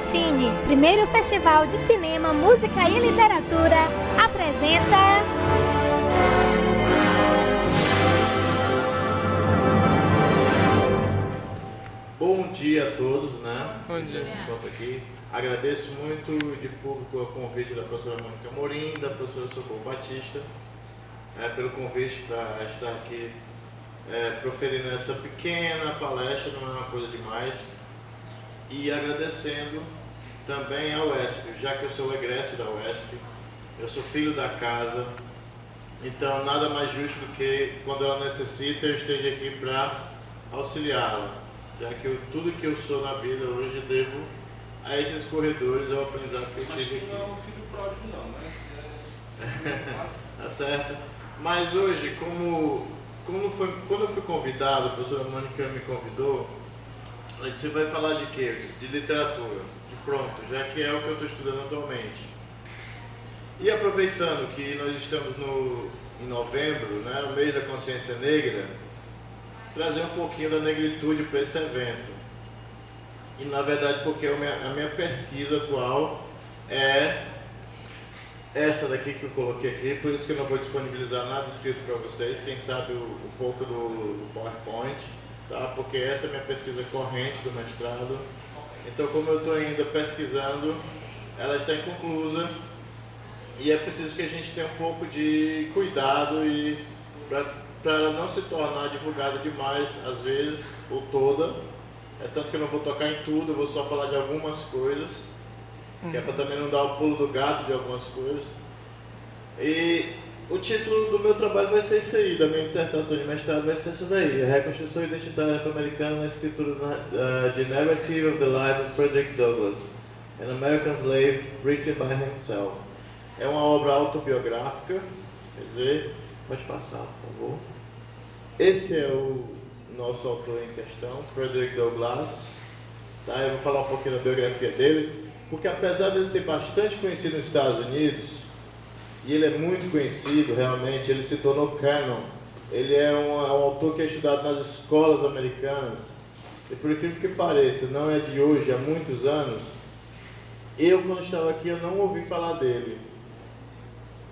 Telecine, primeiro festival de cinema, música e literatura, apresenta... Bom dia a todos, né? Bom dia. Aqui. Agradeço muito de público o convite da professora Mônica Amorim, da professora Socorro Batista, pelo convite para estar aqui proferindo essa pequena palestra, não é uma coisa demais. E agradecendo também à UESP, já que eu sou o egresso da UESP, eu sou filho da casa, então nada mais justo do que quando ela necessita eu esteja aqui para auxiliá-la, já que tudo que eu sou na vida hoje devo a esses corredores, ao aprendizado que eu tive aqui. Não é um filho pródigo não, mas... Tá certo? Mas hoje, quando eu fui convidado, a professora Mônica me convidou, ela disse: você vai falar de quê? Eu disse: de literatura. De pronto, já que é o que eu estou estudando atualmente. E aproveitando que nós estamos em novembro, né, no mês da consciência negra, trazer um pouquinho da negritude para esse evento. E na verdade porque a minha pesquisa atual é essa daqui que eu coloquei aqui, por isso que eu não vou disponibilizar nada escrito para vocês, quem sabe um pouco do PowerPoint, tá? Porque essa é a minha pesquisa corrente do mestrado. Então, como eu estou ainda pesquisando, ela está inconclusa e é preciso que a gente tenha um pouco de cuidado e para ela não se tornar divulgada demais, às vezes, ou toda. É tanto que eu não vou tocar em tudo, eu vou só falar de algumas coisas, que é para também não dar o pulo do gato de algumas coisas. E o título do meu trabalho vai ser isso aí, da minha dissertação de mestrado vai ser essa daí: a reconstrução identitária afro-americana na escritura de Narrative of the Life of Frederick Douglass, an American Slave written by himself. É uma obra autobiográfica, quer dizer, pode passar, por favor. Esse é o nosso autor em questão, Frederick Douglass. Tá? Eu vou falar um pouquinho da biografia dele, porque apesar de ele ser bastante conhecido nos Estados Unidos, e ele é muito conhecido realmente, ele se tornou canon. Ele é um autor que é estudado nas escolas americanas, e por incrível que pareça, não é de hoje, há muitos anos. Eu, quando estava aqui, eu não ouvi falar dele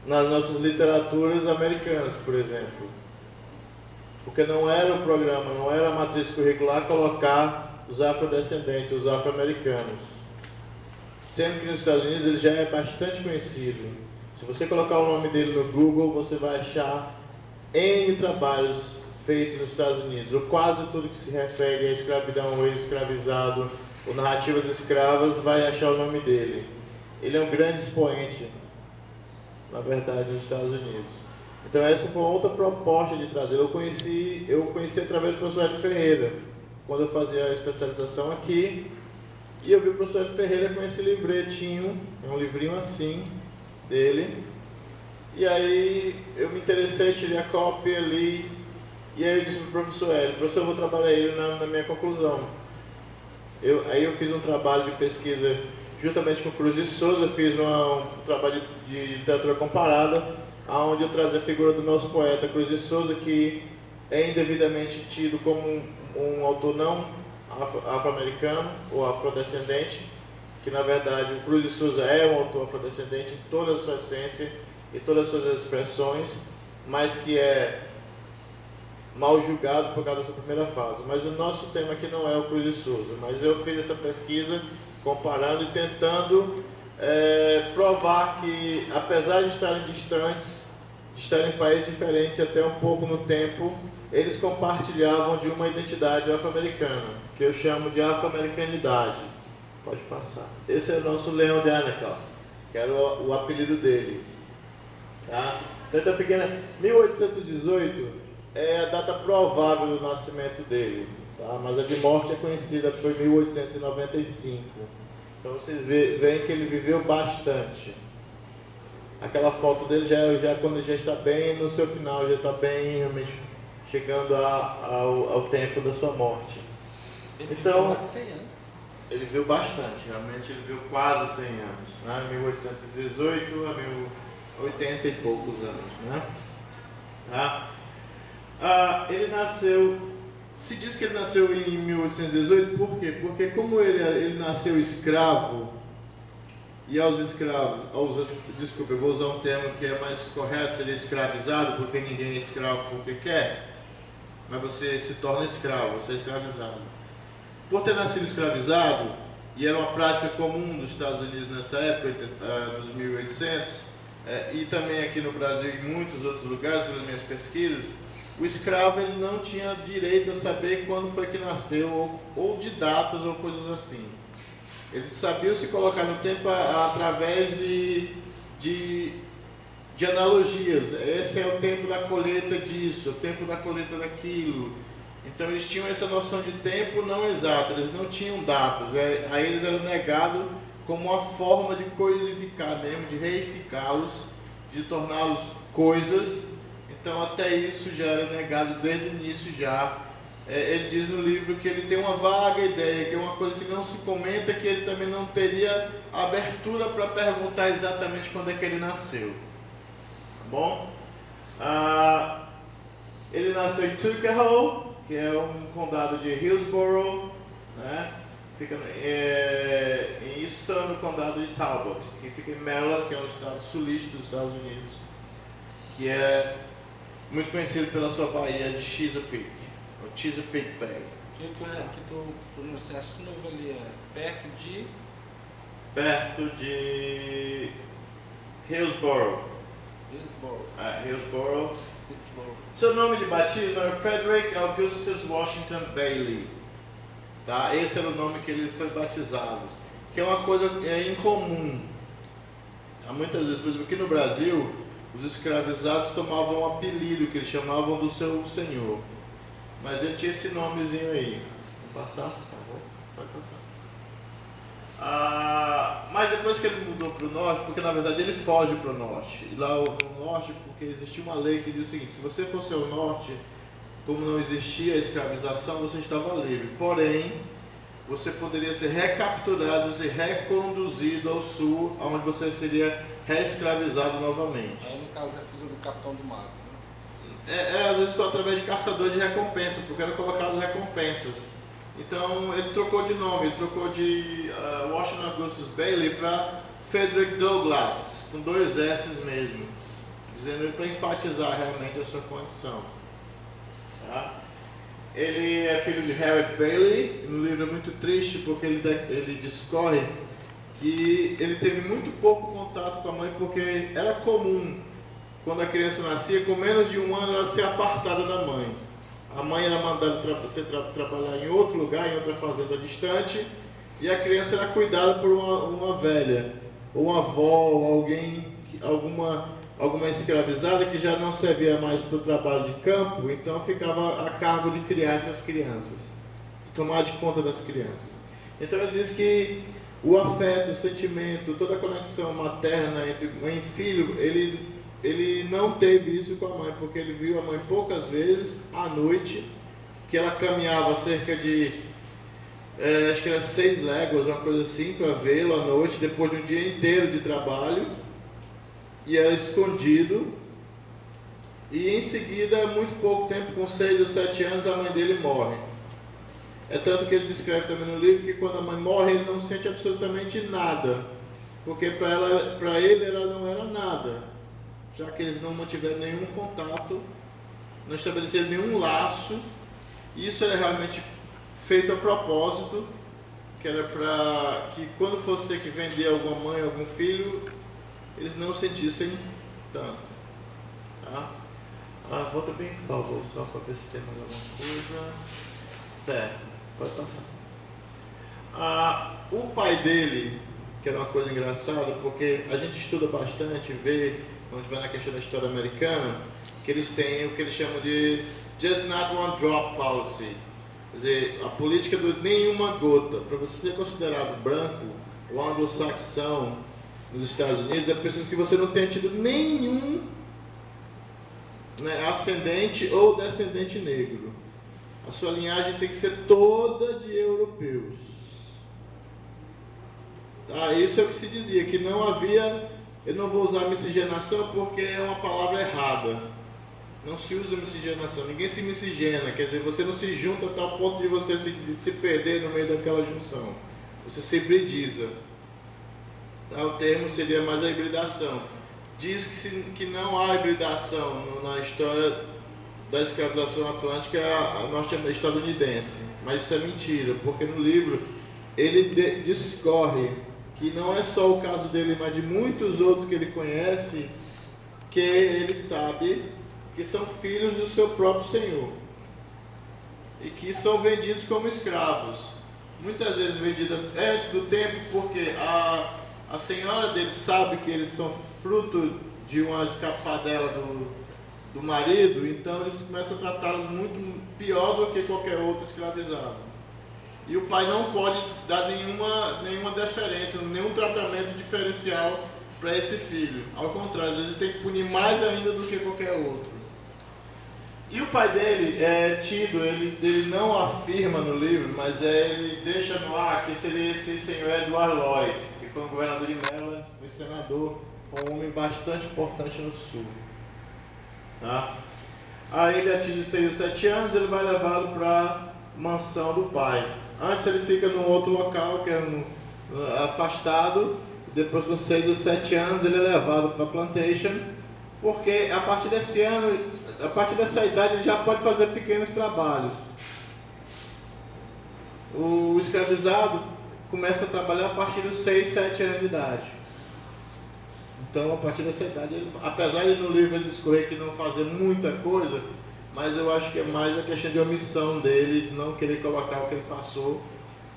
nas nossas literaturas americanas, por exemplo, porque não era o programa, não era a matriz curricular colocar os afrodescendentes, os afro-americanos, sendo que nos Estados Unidos ele já é bastante conhecido. Se você colocar o nome dele no Google, você vai achar N trabalhos feitos nos Estados Unidos, ou quase tudo que se refere à escravidão, ou escravizado, ou narrativas escravas, vai achar o nome dele. Ele é um grande expoente, na verdade, nos Estados Unidos. Então essa foi outra proposta de trazer. Eu conheci através do professor Hélio Ferreira, quando eu fazia a especialização aqui, e eu vi o professor Hélio Ferreira com esse livretinho, é um livrinho assim, dele, e aí eu me interessei, tirei a cópia ali, e aí eu disse para o professor Hélio: professor, eu vou trabalhar ele na minha conclusão. Aí eu fiz um trabalho de pesquisa juntamente com o Cruz de Souza, fiz um trabalho de literatura comparada, onde eu trazia a figura do nosso poeta Cruz de Souza, que é indevidamente tido como um autor não afro-americano ou afrodescendente, que na verdade o Cruz de Souza é um autor afrodescendente em toda a sua essência e todas as suas expressões, mas que é mal julgado por causa da sua primeira fase. Mas o nosso tema aqui não é o Cruz de Souza, mas eu fiz essa pesquisa comparando e tentando provar que, apesar de estarem distantes, de estarem em países diferentes até um pouco no tempo, eles compartilhavam de uma identidade afro-americana, que eu chamo de afro-americanidade. Pode passar. Esse é o nosso Leão de Anacott, que era o apelido dele. Tá? Então, a pequena 1818 é a data provável do nascimento dele, tá? Mas a de morte é conhecida, foi 1895. Então vocês veem que ele viveu bastante. Aquela foto dele já quando ele já está bem no seu final, já está bem realmente chegando ao tempo da sua morte. Então, ele viveu bastante, realmente ele viveu quase 100 anos, né? 1818 a 1080 e poucos anos, né? Ele nasceu Se diz que ele nasceu em 1818, por quê? Porque como ele nasceu escravo, e aos escravos, desculpa, eu vou usar um termo que é mais correto, seria escravizado, porque ninguém é escravo porque quer, mas você se torna escravo, você é escravizado. Por ter nascido escravizado, e era uma prática comum dos Estados Unidos nessa época, dos 1800, e também aqui no Brasil e em muitos outros lugares, pelas minhas pesquisas, o escravo ele não tinha direito a saber quando foi que nasceu, ou de datas ou coisas assim. Eles sabiam se colocar no tempo através de analogias. Esse é o tempo da colheita disso, o tempo da colheita daquilo. Então eles tinham essa noção de tempo não exato, eles não tinham datas. A eles era negado como uma forma de coisificar mesmo, de reificá-los, de torná-los coisas. Então até isso já era negado desde o início já. Ele diz no livro que ele tem uma vaga ideia, que é uma coisa que não se comenta, que ele também não teria abertura para perguntar exatamente quando é que ele nasceu. Tá bom? Ele nasceu em Tuckahoe, que é um condado de Hillsborough, né? Fica em Easton, no condado de Talbot, que fica em Maryland, que é um estado sulista dos Estados Unidos, que é muito conhecido pela sua baía de Chesapeake, ou Chesapeake Bay. Que tu pronunciaste de novo ali, perto de Hillsborough. Hillsborough. Seu nome de batismo era Frederick Augustus Washington Bailey. Tá? Esse era o nome que ele foi batizado, que é uma coisa incomum. Há muitas vezes, por exemplo, aqui no Brasil, os escravizados tomavam um apelido que eles chamavam do seu senhor. Mas ele tinha esse nomezinho aí. Vou passar? Por favor. Pode passar. Mas depois que ele mudou para o norte, porque na verdade ele foge para o norte. E lá no norte, porque existia uma lei que diz o seguinte: se você fosse ao norte, como não existia a escravização, você estava livre. Porém, você poderia ser recapturado e reconduzido ao sul, onde você seria reescravizado novamente. Aí no caso é filho do capitão do mar, né? Às vezes através de caçador de recompensa, porque eram colocados recompensas. Então ele trocou de nome, ele trocou de Washington Augustus Bailey para Frederick Douglass, com 2 S's mesmo, dizendo para enfatizar realmente a sua condição. Tá? Ele é filho de Harriet Bailey, e no livro é muito triste porque ele discorre que ele teve muito pouco contato com a mãe, porque era comum, quando a criança nascia, com menos de 1 ano, ela ser apartada da mãe. A mãe era mandada trabalhar em outro lugar, em outra fazenda distante, e a criança era cuidada por uma velha, ou uma avó, ou alguém, alguma escravizada que já não servia mais para o trabalho de campo, então ficava a cargo de criar essas crianças, tomar de conta das crianças. Então ele diz que o afeto, o sentimento, toda a conexão materna entre mãe e filho, ele não teve isso com a mãe, porque ele viu a mãe poucas vezes à noite, que ela caminhava cerca de, acho que era 6 léguas, uma coisa assim, para vê-lo à noite, depois de um dia inteiro de trabalho, e era escondido, e em seguida, muito pouco tempo, com 6 ou 7 anos, a mãe dele morre. É tanto que ele descreve também no livro que quando a mãe morre, ele não sente absolutamente nada, porque para ele ela não era nada, já que eles não mantiveram nenhum contato, não estabeleceram nenhum laço. E isso era realmente feito a propósito, que era para que quando fosse ter que vender alguma mãe, algum filho, eles não sentissem tanto. Tá? Volta bem, por favor, só para ver se tem mais alguma coisa. Certo, pode passar. O pai dele, que era uma coisa engraçada, porque a gente estuda bastante, vê, quando a gente vai na questão da história americana, que eles têm o que eles chamam de Just Not One Drop Policy. Quer dizer, a política do nenhuma gota. Para você ser considerado branco ou anglo-saxão nos Estados Unidos, é preciso que você não tenha tido nenhum ascendente ou descendente negro. A sua linhagem tem que ser toda de europeus. Isso é o que se dizia, que não havia... Eu não vou usar miscigenação porque é uma palavra errada. Não se usa miscigenação, ninguém se miscigena, quer dizer, você não se junta a tal ponto de você se perder no meio daquela junção. Você se hibridiza. O termo seria mais a hibridação. Diz que não há hibridação na história da escravização atlântica estadunidense, mas isso é mentira, porque no livro ele discorre que não é só o caso dele, mas de muitos outros que ele conhece, que ele sabe que são filhos do seu próprio Senhor e que são vendidos como escravos, muitas vezes vendidos antes do tempo, porque a senhora deles sabe que eles são fruto de uma escapadela do marido, então eles começam a tratá-los muito pior do que qualquer outro escravizado. E o pai não pode dar nenhuma deferência, nenhum tratamento diferencial para esse filho. Ao contrário, às vezes ele tem que punir mais ainda do que qualquer outro. E o pai dele é tido, ele não afirma no livro, mas ele deixa no ar que seria esse senhor Edward Lloyd, que foi um governador de Maryland, foi senador, foi um homem bastante importante no sul. Tá? Aí ele atinge 6 ou 7 anos, ele vai levado para a mansão do pai. Antes ele fica num outro local, que é afastado. Depois, com 6 ou 7 anos, ele é levado para a plantation, porque a partir desse ano, a partir dessa idade, ele já pode fazer pequenos trabalhos. O escravizado começa a trabalhar a partir dos 6, 7 anos de idade. Então, a partir dessa idade, apesar de no livro ele discorrer que não fazer muita coisa, mas eu acho que é mais a questão de omissão dele, não querer colocar o que ele passou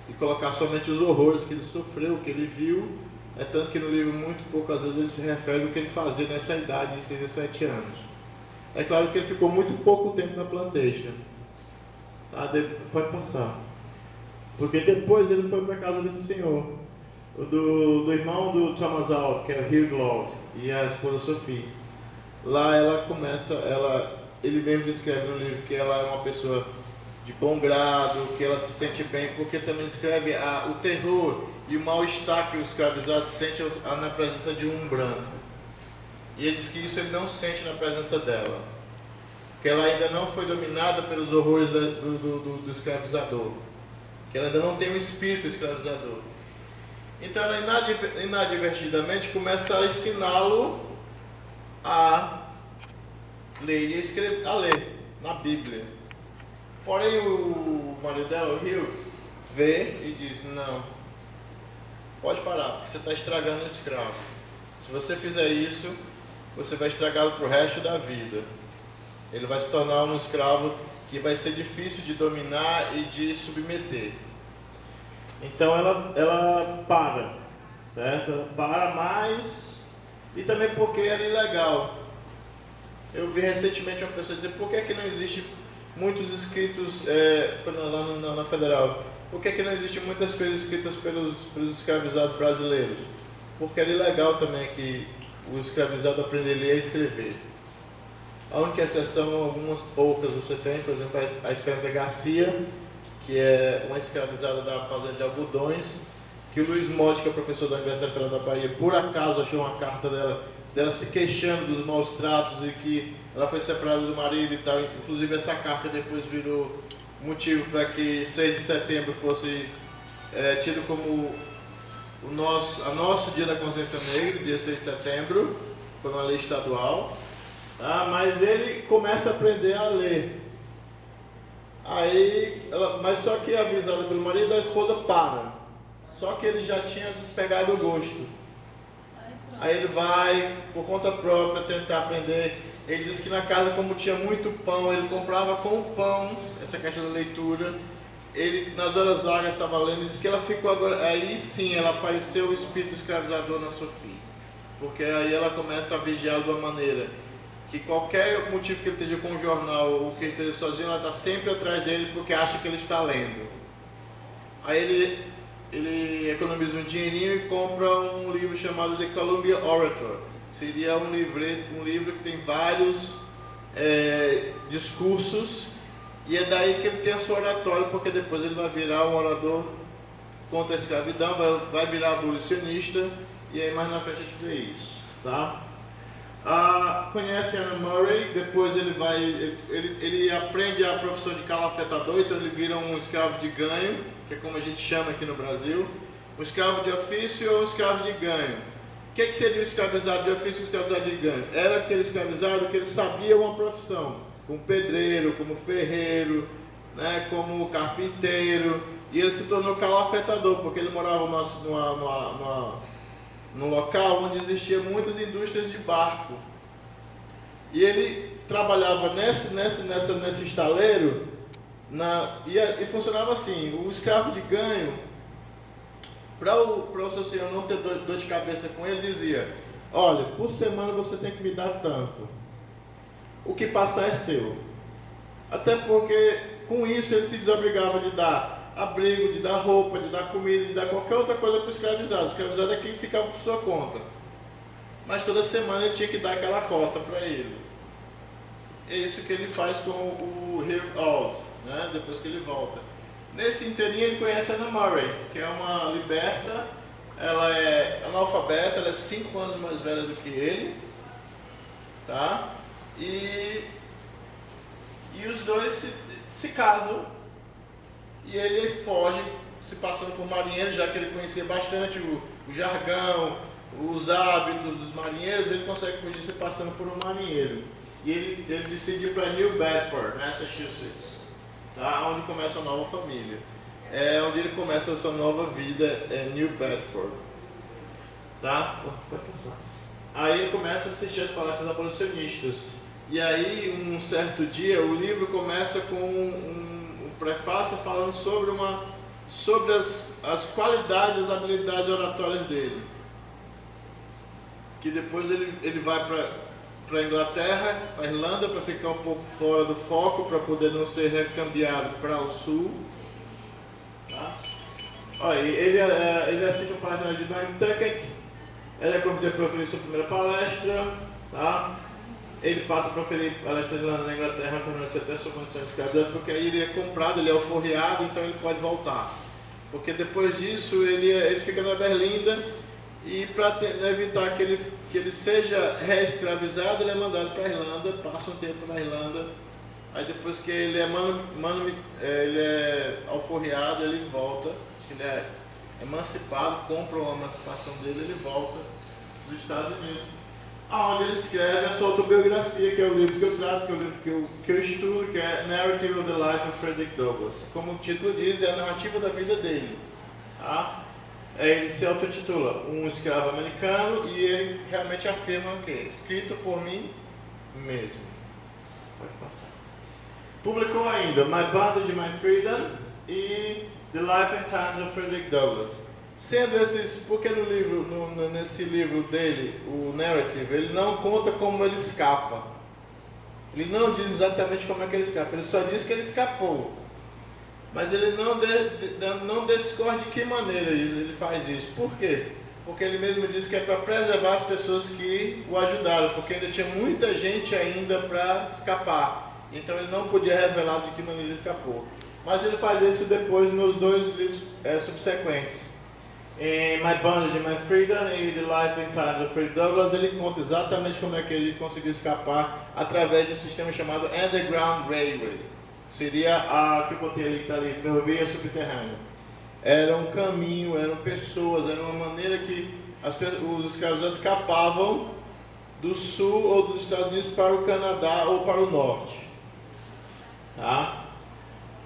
e colocar somente os horrores que ele sofreu, o que ele viu. É tanto que no livro, muito poucas vezes, ele se refere ao que ele fazia nessa idade de 6 a 7 anos. É claro que ele ficou muito pouco tempo na plantation. Tá? Pode passar. Porque depois ele foi para a casa desse senhor, do irmão do Thomas Hall, que é o Hugh Lord, e a esposa Sophie. Lá ela começa, ele mesmo descreve no livro que ela é uma pessoa de bom grado, que ela se sente bem, porque também descreve o terror e o mal-estar que o escravizado sente na presença de um branco. E ele diz que isso ele não sente na presença dela, que ela ainda não foi dominada pelos horrores do escravizador, que ela ainda não tem um espírito escravizador. Então ela inadvertidamente começa a ensiná-lo a ler e a escrever, a ler na Bíblia. Porém o marido dela, o Hugh, vê e diz: não, pode parar, porque você está estragando o escravo. Se você fizer isso, você vai estragá-lo para o resto da vida. Ele vai se tornar um escravo que vai ser difícil de dominar e de submeter. Então ela para, certo? Ela para mais, e também porque era ilegal. Eu vi recentemente uma pessoa dizer: por que não existe muitos escritos, foi lá na Federal, por que não existe muitas coisas escritas pelos escravizados brasileiros? Porque era ilegal também que o escravizado aprenderia a escrever. A única exceção, algumas poucas você tem, por exemplo, a Esperança Garcia, que é uma escravizada da fazenda de algodões, que o Luiz Motti, que é o professor da Universidade Federal da Bahia, por acaso achou uma carta dela se queixando dos maus tratos e que ela foi separada do marido e tal. Inclusive essa carta depois virou motivo para que 6 de setembro fosse tido como o nosso dia da consciência negra, dia 6 de setembro, foi uma lei estadual. Mas ele começa a aprender a ler. Mas só que avisado pelo marido, a esposa para. Só que ele já tinha pegado o gosto. Aí ele vai, por conta própria, tentar aprender. Ele disse que na casa, como tinha muito pão, ele comprava com o pão, essa questão da leitura. Ele, nas horas vagas, estava lendo, e disse que ela ficou agora. Aí sim, ela apareceu o espírito escravizador na Sophie. Porque aí ela começa a vigiar de uma maneira que qualquer motivo que ele esteja com o jornal ou que ele esteja sozinho, ela está sempre atrás dele porque acha que ele está lendo. Aí ele economiza um dinheirinho e compra um livro chamado The Columbia Orator. Seria um livro que tem vários discursos, e é daí que ele tem a sua oratória, porque depois ele vai virar um orador contra a escravidão, vai virar abolicionista, e aí mais na frente a gente vê isso. Tá? Conhece Anna Murray, depois ele aprende a profissão de calafetador, então ele vira um escravo de ganho, que é como a gente chama aqui no Brasil, um escravo de ofício ou um escravo de ganho. O que seria o escravizado de ofício e o escravizado de ganho? Era aquele escravizado que ele sabia uma profissão, como pedreiro, como ferreiro, né, como carpinteiro, e ele se tornou calafetador, porque ele morava num local onde existiam muitas indústrias de barco. E ele trabalhava nesse estaleiro, e funcionava assim: o escravo de ganho, para o seu senhor não ter dor de cabeça com ele, dizia: olha, por semana você tem que me dar tanto, o que passar é seu. Até porque com isso ele se desobrigava de dar abrigo, de dar roupa, de dar comida, de dar qualquer outra coisa para o escravizado. O escravizado é quem ficava por sua conta. Mas toda semana ele tinha que dar aquela cota para ele. É isso que ele faz com o Herold, né? Depois que ele volta. Nesse inteirinho ele conhece a Anna Murray, que é uma liberta. Ela é analfabeta, ela é 5 anos mais velha do que ele. Tá? E os dois se casam. E ele foge, se passando por marinheiro, já que ele conhecia bastante o jargão, os hábitos dos marinheiros, ele consegue fugir se passando por um marinheiro. E ele decide ir para New Bedford, Massachusetts, tá? Onde começa uma nova família. É onde ele começa a sua nova vida, New Bedford. Tá? Pode passar. Aí ele começa a assistir as palestras abolicionistas. E aí, um certo dia, o livro começa com um prefácio falando sobre as qualidades, as habilidades oratórias dele. Que depois ele vai para a Inglaterra, para a Irlanda, para ficar um pouco fora do foco, para poder não ser recambiado para o sul. Tá? Olha, ele assiste uma palestra de Nantucket, ele é convidado para oferecer sua primeira palestra. Tá? Ele passa a proferir palestras na Inglaterra, permanecendo até sua condição de escravidão, porque aí ele é comprado, ele é alforriado, então ele pode voltar. Porque depois disso ele fica na Berlinda, e para evitar que ele seja reescravizado, ele é mandado para a Irlanda, passa um tempo na Irlanda, aí depois que ele é alforriado, ele volta, ele é emancipado, compra a emancipação dele, ele volta para os Estados Unidos. Onde ele escreve a sua autobiografia, que é o livro que eu trato, que é o livro que eu estudo, que é Narrative of the Life of Frederick Douglass. Como o título diz, é a narrativa da vida dele. Tá? Ele se autotitula Um Escravo Americano, e ele realmente afirma o quê? Escrito por mim mesmo. Pode passar. Publicou ainda My Bondage, My Freedom e The Life and Times of Frederick Douglass. Sendo esses, porque nesse livro dele, o Narrative, ele não conta como ele escapa. Ele não diz exatamente como é que ele escapa, ele só diz que ele escapou. Mas ele não discorre de que maneira ele faz isso. Por quê? Porque ele mesmo diz que é para preservar as pessoas que o ajudaram, porque ainda tinha muita gente ainda para escapar. Então ele não podia revelar de que maneira ele escapou. Mas ele faz isso depois nos 2 livros subsequentes. Em My Bondage, My Freedom e The Life and Times of Frederick Douglass, ele conta exatamente como é que ele conseguiu escapar através de um sistema chamado Underground Railway. Seria a que eu botei ali, que está ali, ferrovia subterrânea. Era um caminho, eram pessoas, era uma maneira que os escravizados escapavam do sul ou dos Estados Unidos para o Canadá ou para o norte. Tá?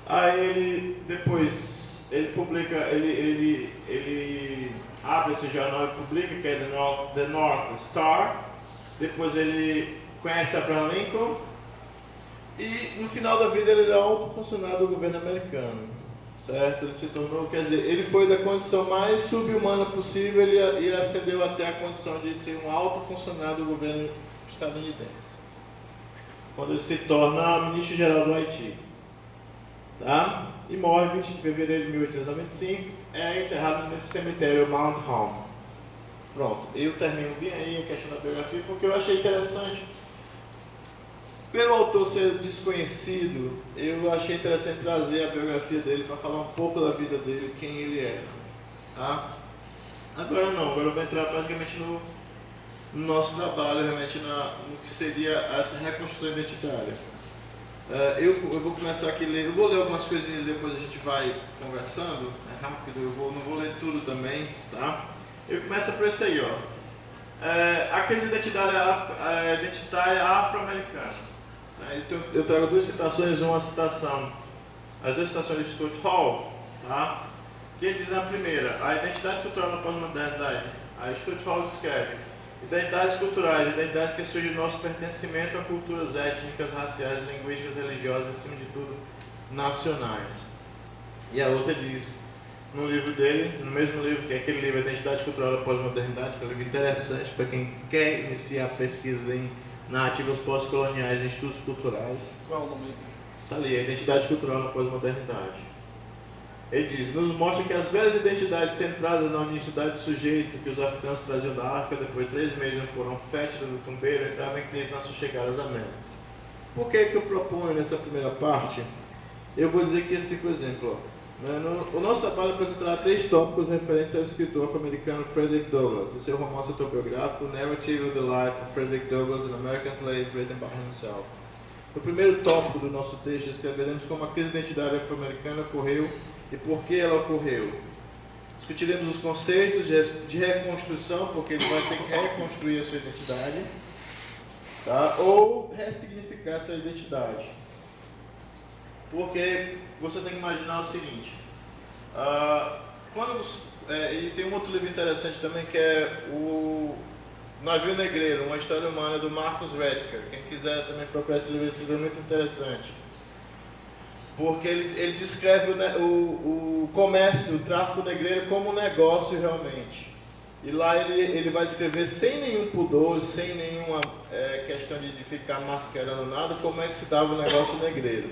Aí ele depois ele publica, ele abre esse jornal e publica, que é The North Star. Depois ele conhece Abraham Lincoln e no final da vida ele era alto funcionário do governo americano, certo? Ele se tornou, quer dizer, ele foi da condição mais subhumana possível, ele ascendeu até a condição de ser um alto funcionário do governo estadunidense, quando ele se torna ministro-geral do Haiti. Tá? E morre 20 de fevereiro de 1895, é enterrado nesse cemitério Mount Home. Pronto, eu termino bem aí a questão da biografia, porque eu achei interessante. Pelo autor ser desconhecido, eu achei interessante trazer a biografia dele para falar um pouco da vida dele, quem ele era. Tá? Agora não, agora eu vou entrar praticamente no nosso trabalho, realmente, no que seria essa reconstrução identitária. Eu vou começar aqui a ler, eu vou ler algumas coisinhas, depois a gente vai conversando, é rápido, não vou ler tudo também, tá? Eu começo por isso aí, ó. A crise identitária afro-americana. Então, eu trago duas citações, as duas citações de Stuart Hall, tá? Que ele diz na primeira, a identidade cultural na pós-modernidade. A Stuart Hall descreve identidades culturais, identidades que surgem do nosso pertencimento a culturas étnicas, raciais, linguísticas, religiosas, acima de tudo, nacionais. E a outra diz, no livro dele, no mesmo livro, que é aquele livro, Identidade Cultural da Pós-Modernidade, que é um livro interessante para quem quer iniciar pesquisa em narrativas pós-coloniais em estudos culturais. Qual é o nome? Está ali, a Identidade Cultural da Pós-Modernidade. Ele diz, nos mostra que as velhas identidades centradas na unicidade do sujeito que os africanos traziam da África depois de 3 meses em um porão fétido do tumbeiro entravam em crise na sua chegada às Américas. Por que eu proponho nessa primeira parte? Eu vou dizer que esse, por exemplo, o nosso trabalho apresentará 3 tópicos referentes ao escritor afro-americano Frederick Douglass e seu romance autobiográfico Narrative of the Life of Frederick Douglass, an American Slave Written by Himself. No primeiro tópico do nosso texto, escreveremos como a crise identitária afro-americana ocorreu e por que ela ocorreu. Discutiremos os conceitos de reconstrução, porque ele vai ter que reconstruir a sua identidade, tá? Ou ressignificar essa identidade. Porque você tem que imaginar o seguinte, e tem um outro livro interessante também que é o Navio Negreiro, uma história humana do Marcus Rediker. Quem quiser também procurar esse livro é muito interessante. Porque ele descreve o comércio, o tráfico negreiro como um negócio realmente. E lá ele vai descrever sem nenhum pudor, sem nenhuma questão de ficar mascarando nada, como é que se dava o negócio negreiro.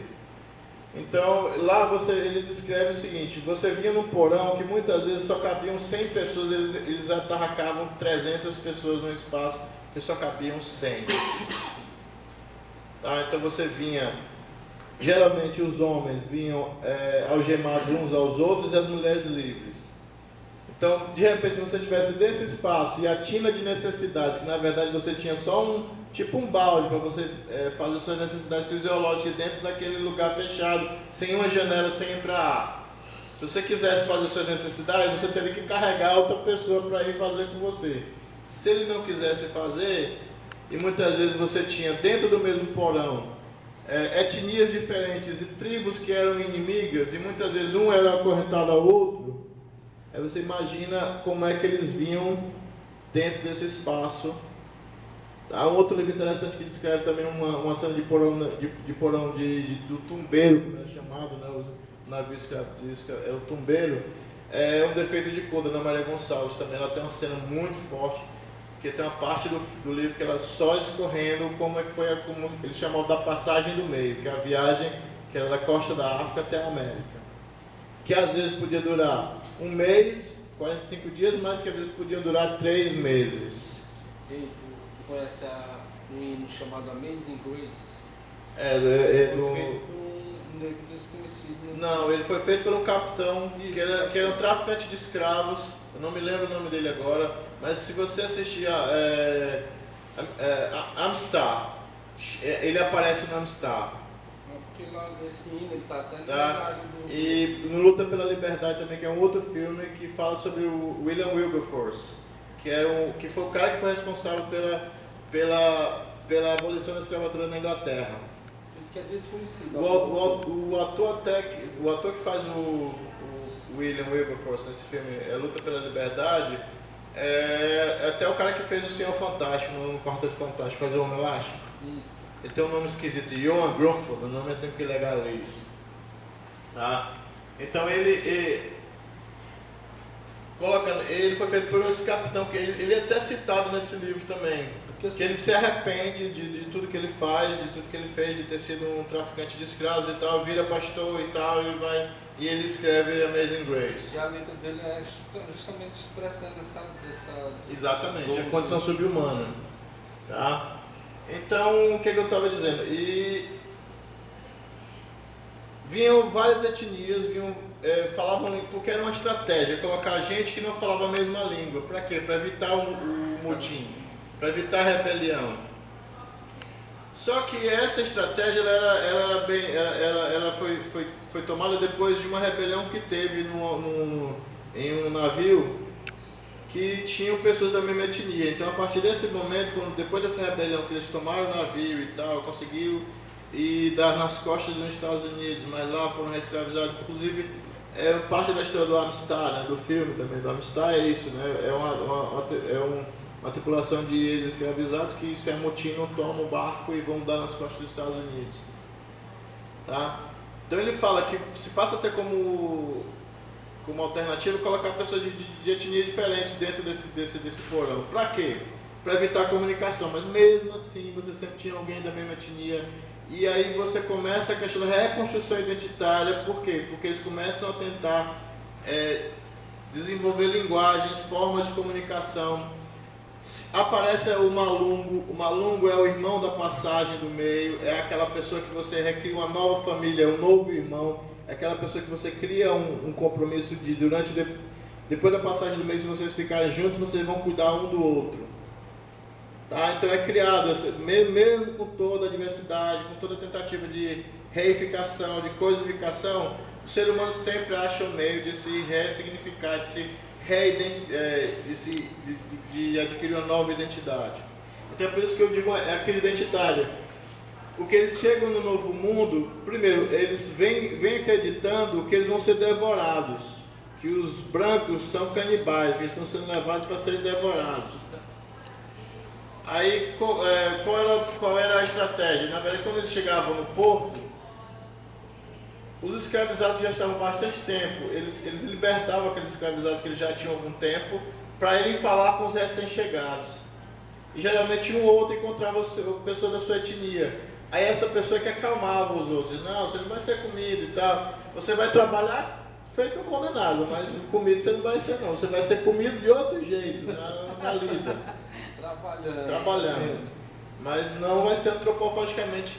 Então, lá ele descreve o seguinte, você vinha num porão que muitas vezes só cabiam 100 pessoas, eles atarracavam 300 pessoas no espaço que só cabiam 100. Tá? Então você vinha, geralmente os homens vinham algemados uns aos outros e as mulheres livres. Então, de repente, se você estivesse desse espaço e a tina de necessidades, que na verdade você tinha só um balde para você fazer suas necessidades fisiológicas dentro daquele lugar fechado, sem uma janela, sem entrar ar. Se você quisesse fazer suas necessidades, você teria que carregar outra pessoa para ir fazer com você. Se ele não quisesse fazer, e muitas vezes você tinha dentro do mesmo porão etnias diferentes e tribos que eram inimigas, e muitas vezes um era acorrentado ao outro, aí você imagina como é que eles vinham dentro desse espaço. Há um outro livro interessante que descreve também uma cena de porão, do tumbeiro, como é chamado, né? O navio escravista é o tumbeiro. É um defeito de cor da Ana Maria Gonçalves também. Ela tem uma cena muito forte, que tem uma parte do livro que ela só escorrendo como é que foi, como eles chamam da passagem do meio, que é a viagem que era da costa da África até a América. Que às vezes podia durar 1 mês, 45 dias, mas que às vezes podia durar 3 meses. Conhece um hino chamado Amazing Grace? Foi feito por um negro desconhecido. Não, ele foi feito por um capitão que era um traficante de escravos. Eu não me lembro o nome dele agora, mas se você assistir a Amstar, ele aparece no Amstar. Porque lá nesse hino ele está até no E no Luta pela Liberdade também, que é um outro filme que fala sobre o William Wilberforce, que foi o cara que foi responsável pela abolição da escravatura na Inglaterra. Isso que é desconhecido. O ator que faz o William Wilberforce nesse filme, Luta pela Liberdade, é até o cara que fez o Senhor Fantástico no Quarteto Fantástico, faz o Homem Elástico. Ele tem um nome esquisito, Johan Grunfeld, o nome é sempre legalês. Tá? Então ele foi feito por esse capitão, que ele é até citado nesse livro também, que ele se arrepende de tudo que ele faz, de tudo que ele fez, de ter sido um traficante de escravos e tal, vira pastor e tal, e ele escreve Amazing Grace. E a letra dele é justamente expressando essa exatamente, a condição subhumana. Tá? Então, o que eu estava dizendo? Vinham várias etnias, falavam, porque era uma estratégia, colocar gente que não falava a mesma língua. Para quê? Para evitar o motim. para evitar a rebelião. Só que essa estratégia ela foi tomada depois de uma rebelião que teve em um navio que tinham pessoas da mesma etnia. Então, a partir desse momento, depois dessa rebelião que eles tomaram o navio e tal, conseguiram ir dar nas costas dos Estados Unidos, mas lá foram reescravizados. Inclusive, parte da história do Amistad, né, do filme também, do Amistad é isso, né? Uma tripulação de ex-escravizados que se amotinam, tomam um barco e vão dar nas costas dos Estados Unidos. Tá? Então ele fala que se passa até como alternativa colocar pessoas de etnia diferente dentro desse porão. Para quê? Para evitar a comunicação, mas mesmo assim você sempre tinha alguém da mesma etnia. E aí você começa a questão da reconstrução identitária. Por quê? Porque eles começam a tentar desenvolver linguagens, formas de comunicação. Aparece o malungo é o irmão da passagem do meio, é aquela pessoa que você recria uma nova família, um novo irmão, é aquela pessoa que você cria um compromisso de depois da passagem do meio, se vocês ficarem juntos, vocês vão cuidar um do outro. Tá? Então é criado, mesmo com toda a diversidade, com toda a tentativa de reificação, de coisificação, o ser humano sempre acha o meio de se ressignificar, de adquirir uma nova identidade. Então é por isso que eu digo a crise identitária. Porque eles chegam no novo mundo, primeiro, eles vêm acreditando que eles vão ser devorados, que os brancos são canibais, que eles estão sendo levados para serem devorados. Aí qual era a estratégia? Na verdade, quando eles chegavam no porto, os escravizados já estavam há bastante tempo, eles libertavam aqueles escravizados que eles já tinham há algum tempo, para irem falar com os recém-chegados. E geralmente um ou outro encontrava pessoa da sua etnia. Aí essa pessoa que acalmava os outros, não, você não vai ser comido e tal, você vai trabalhar feito um condenado, mas comido você não vai ser não, você vai ser comido de outro jeito, na lida. Trabalhando. Mas não vai ser antropofagicamente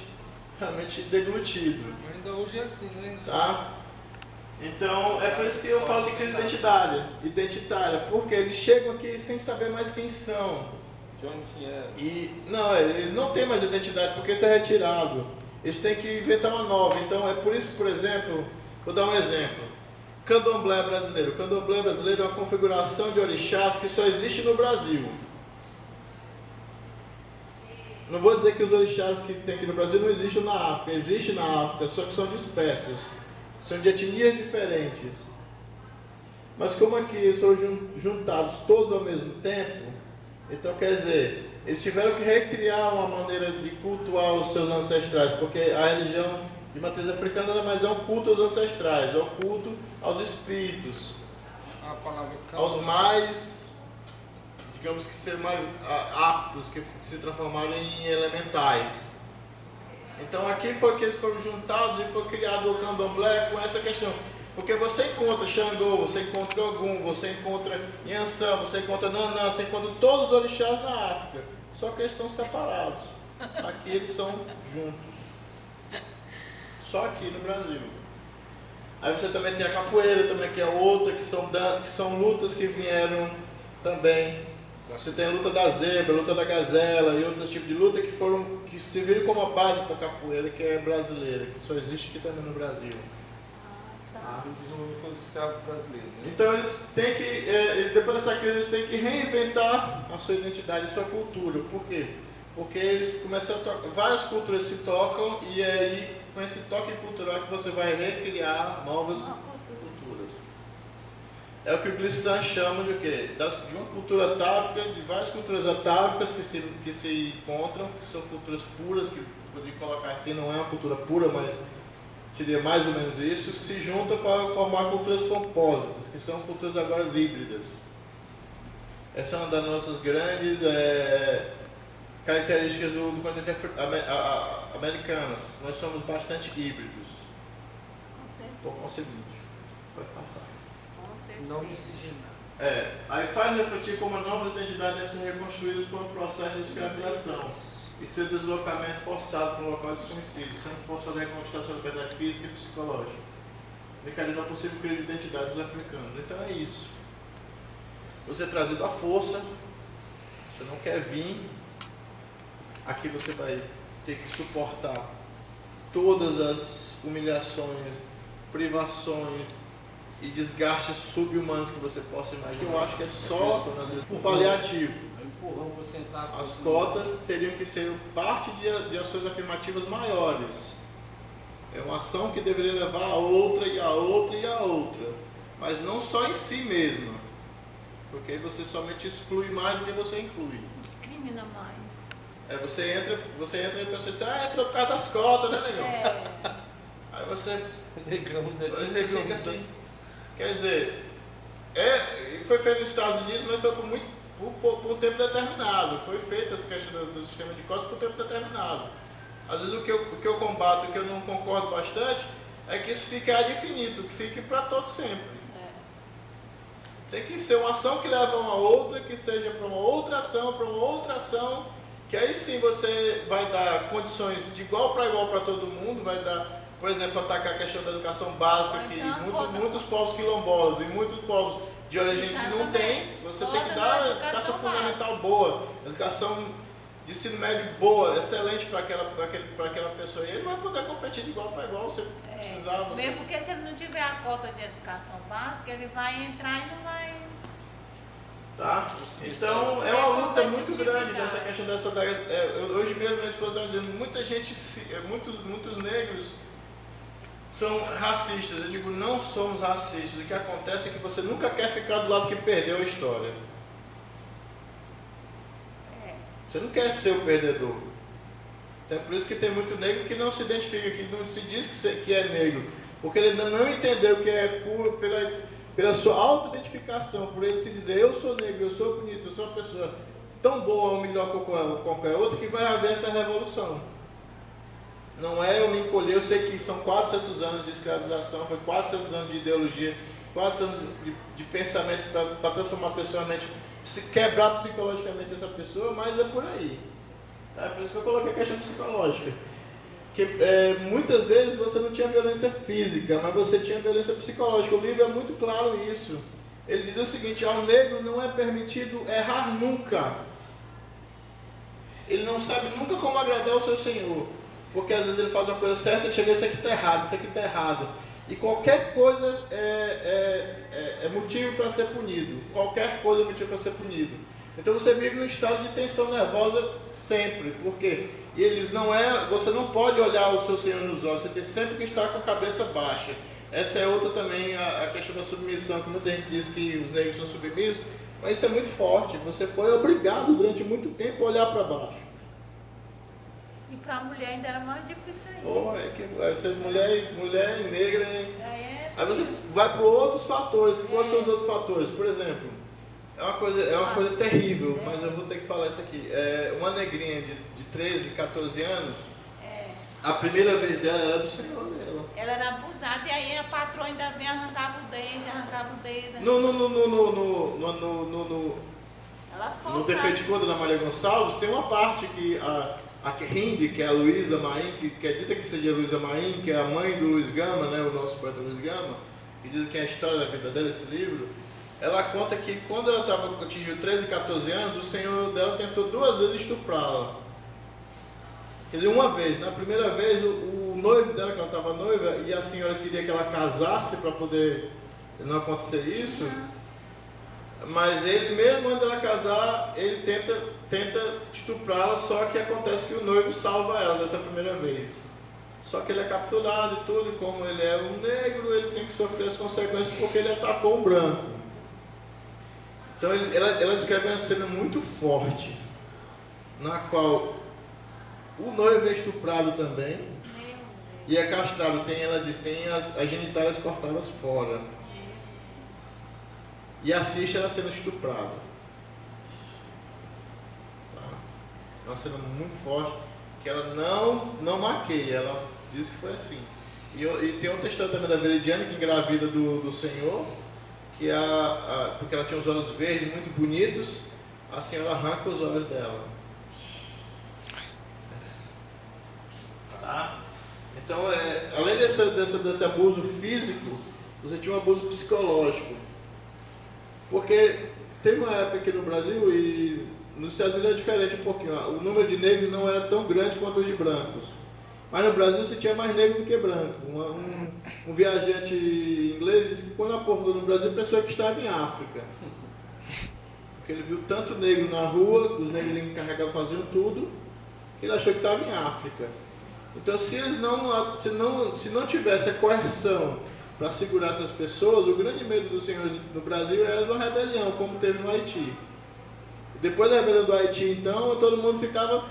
realmente deglutido. Ainda hoje é assim, né? Tá? Então, é por isso que eu falo de crise identitária, porque eles chegam aqui sem saber mais quem são. Eles não têm mais identidade, porque isso é retirado. Eles têm que inventar uma nova. Então, é por isso, por exemplo, vou dar um exemplo. Candomblé brasileiro. O candomblé brasileiro é uma configuração de orixás que só existe no Brasil. Não vou dizer que os orixás que tem aqui no Brasil não existem na África. Existem na África, só que são dispersos. São de etnias diferentes. Mas como aqui eles foram juntados todos ao mesmo tempo, então quer dizer, eles tiveram que recriar uma maneira de cultuar os seus ancestrais, porque a religião de matriz africana nada mais é um culto aos ancestrais, é um culto aos espíritos, aos mais, digamos que ser mais aptos, que se transformaram em elementais. Então aqui foi que eles foram juntados e foi criado o candomblé com essa questão. Porque você encontra Xangô, você encontra Ogum, você encontra Yansan, você encontra Nanã, você encontra todos os orixás na África. Só que eles estão separados. Aqui eles são juntos. Só aqui no Brasil. Aí você também tem a capoeira, também, que é outra, que são lutas que vieram também. Você tem a luta da zebra, a luta da gazela e outros tipos de luta que se viram como a base para a capoeira, que é brasileira, que só existe aqui também no Brasil. Desenvolveu os escravos brasileiros. Né? Então eles têm que, depois dessa crise, eles têm que reinventar a sua identidade, a sua cultura. Por quê? Porque eles começam a tocar, várias culturas se tocam e aí com esse toque cultural que você vai recriar novas culturas. É o que o Glissant chama de quê? De uma cultura atávica, de várias culturas atávicas que se encontram, que são culturas puras, que poderia colocar assim, não é uma cultura pura, mas seria mais ou menos isso, se juntam para formar culturas compósitas, que são culturas agora híbridas. Essa é uma das nossas grandes características do continente americanas. Nós somos bastante híbridos. Estou concedido. Pode passar. Não miscigenar. Aí faz refletir como a nova identidade deve ser reconstruída por um processo de escravização e seu deslocamento forçado para um local desconhecido, sendo forçado a reconquistar sua liberdade física e psicológica, indicando a possível crise de identidade dos africanos. Então é isso. Você é trazido à força, Você não quer vir, aqui você vai ter que suportar todas as humilhações, privações e desgastes sub-humanos que você possa imaginar. Eu acho que é só um paliativo. As cotas teriam que ser parte de ações afirmativas maiores. É uma ação que deveria levar a outra e a outra e a outra, mas não só em si mesma, porque aí você somente exclui mais do que você inclui. Discrimina mais. Você entra e a pessoa diz, entrou por causa das cotas, né, negão? Aí você fica assim. Quer dizer, foi feito nos Estados Unidos, mas foi por um tempo determinado. Foi feita essa questão do sistema de cotas por um tempo determinado. Às vezes o que eu combato, o que eu não concordo bastante, é que isso fique ad infinitum, que fique para todo sempre. Tem que ser uma ação que leva a uma outra, que seja para uma outra ação, que aí sim você vai dar condições de igual para todo mundo, vai dar, por exemplo, atacar a questão da educação básica, que muitos povos quilombolas e muitos povos de origem que não tem, você tem que dar educação fundamental boa, educação de ensino médio boa, excelente para aquela pessoa, e ele vai poder competir de igual para igual, você precisava. Mesmo porque se ele não tiver a cota de educação básica, ele vai entrar e não vai... Tá? Então é uma luta muito grande dessa questão hoje mesmo minha esposa está dizendo, muitos negros são racistas. Eu digo, não somos racistas, o que acontece é que você nunca quer ficar do lado que perdeu a história. Você não quer ser o perdedor. Então é por isso que tem muito negro que não se identifica, que não se diz que é negro, porque ele ainda não entendeu que é pela sua auto-identificação, por ele se dizer, eu sou negro, eu sou bonito, eu sou uma pessoa tão boa ou melhor que qualquer outra, que vai haver essa revolução. Não é eu me encolher, eu sei que são 400 anos de escravização, foi 400 anos de ideologia, 400 anos de pensamento para transformar a pessoa mente, quebrar psicologicamente essa pessoa, mas é por aí. Tá? Por isso que eu coloquei a questão psicológica. Que muitas vezes você não tinha violência física, mas você tinha violência psicológica. O livro é muito claro isso. Ele diz o seguinte, ao negro não é permitido errar nunca. Ele não sabe nunca como agradar o seu Senhor. Porque às vezes ele faz uma coisa certa e chega, isso aqui está errado, isso aqui está errado. E qualquer coisa é motivo para ser punido. Qualquer coisa é motivo para ser punido. Então você vive num estado de tensão nervosa sempre. Por quê? E você não pode olhar o seu Senhor nos olhos, você tem sempre que estar com a cabeça baixa. Essa é outra também, a questão da submissão, que muita gente diz que os negros são submissos, mas isso é muito forte. Você foi obrigado durante muito tempo a olhar para baixo. E para a mulher ainda era mais difícil ainda. Essa mulher negra. Aí você vai para outros fatores. Quais são os outros fatores? Por exemplo, é uma coisa terrível, mas eu vou ter que falar isso aqui. Uma negrinha de 13, 14 anos, a primeira vez dela era do Senhor dela. Ela era abusada e aí a patroa ainda vem, arrancava o dedo. No Defeito de Cor da Maria Gonçalves, tem uma parte que a Hindi, que é a Luísa Maim, que é dita que seja a Luísa Maim, que é a mãe do Luiz Gama, né, o nosso poeta Luiz Gama, que diz que é a história da vida dela, esse livro. Ela conta que quando ela atingiu 13, 14 anos, o senhor dela tentou 2 vezes estuprá-la. Quer dizer, uma vez. Na primeira vez, o noivo dela, que ela estava noiva, e a senhora queria que ela casasse para poder não acontecer isso. Mas ele, mesmo antes dela casar, ele tenta estuprá-la, só que acontece que o noivo salva ela dessa primeira vez. Só que ele é capturado e tudo, e como ele é um negro, ele tem que sofrer as consequências porque ele atacou um branco. Então ela descreve uma cena muito forte, na qual o noivo é estuprado também, e é castrado, ela diz, tem as genitálias cortadas fora. E assiste ela sendo estuprada. Tá? É uma cena muito forte, que ela não maqueia, ela diz que foi assim. E tem outra história também da Veridiana, que engravida do Senhor, que porque ela tinha os olhos verdes, muito bonitos, a senhora arranca os olhos dela. Tá? Então, além desse abuso físico, você tinha um abuso psicológico. Porque teve uma época aqui no Brasil, e nos Estados Unidos é diferente um pouquinho. O número de negros não era tão grande quanto o de brancos. Mas no Brasil se tinha mais negro do que branco. Um viajante inglês disse que quando abordou no Brasil, pensou que estava em África. Porque ele viu tanto negro na rua, os negros encarregados faziam tudo, que ele achou que estava em África. Então, se não tivesse a coerção para segurar essas pessoas, o grande medo dos senhores no Brasil era uma rebelião, como teve no Haiti. Depois da rebelião do Haiti, então, todo mundo ficava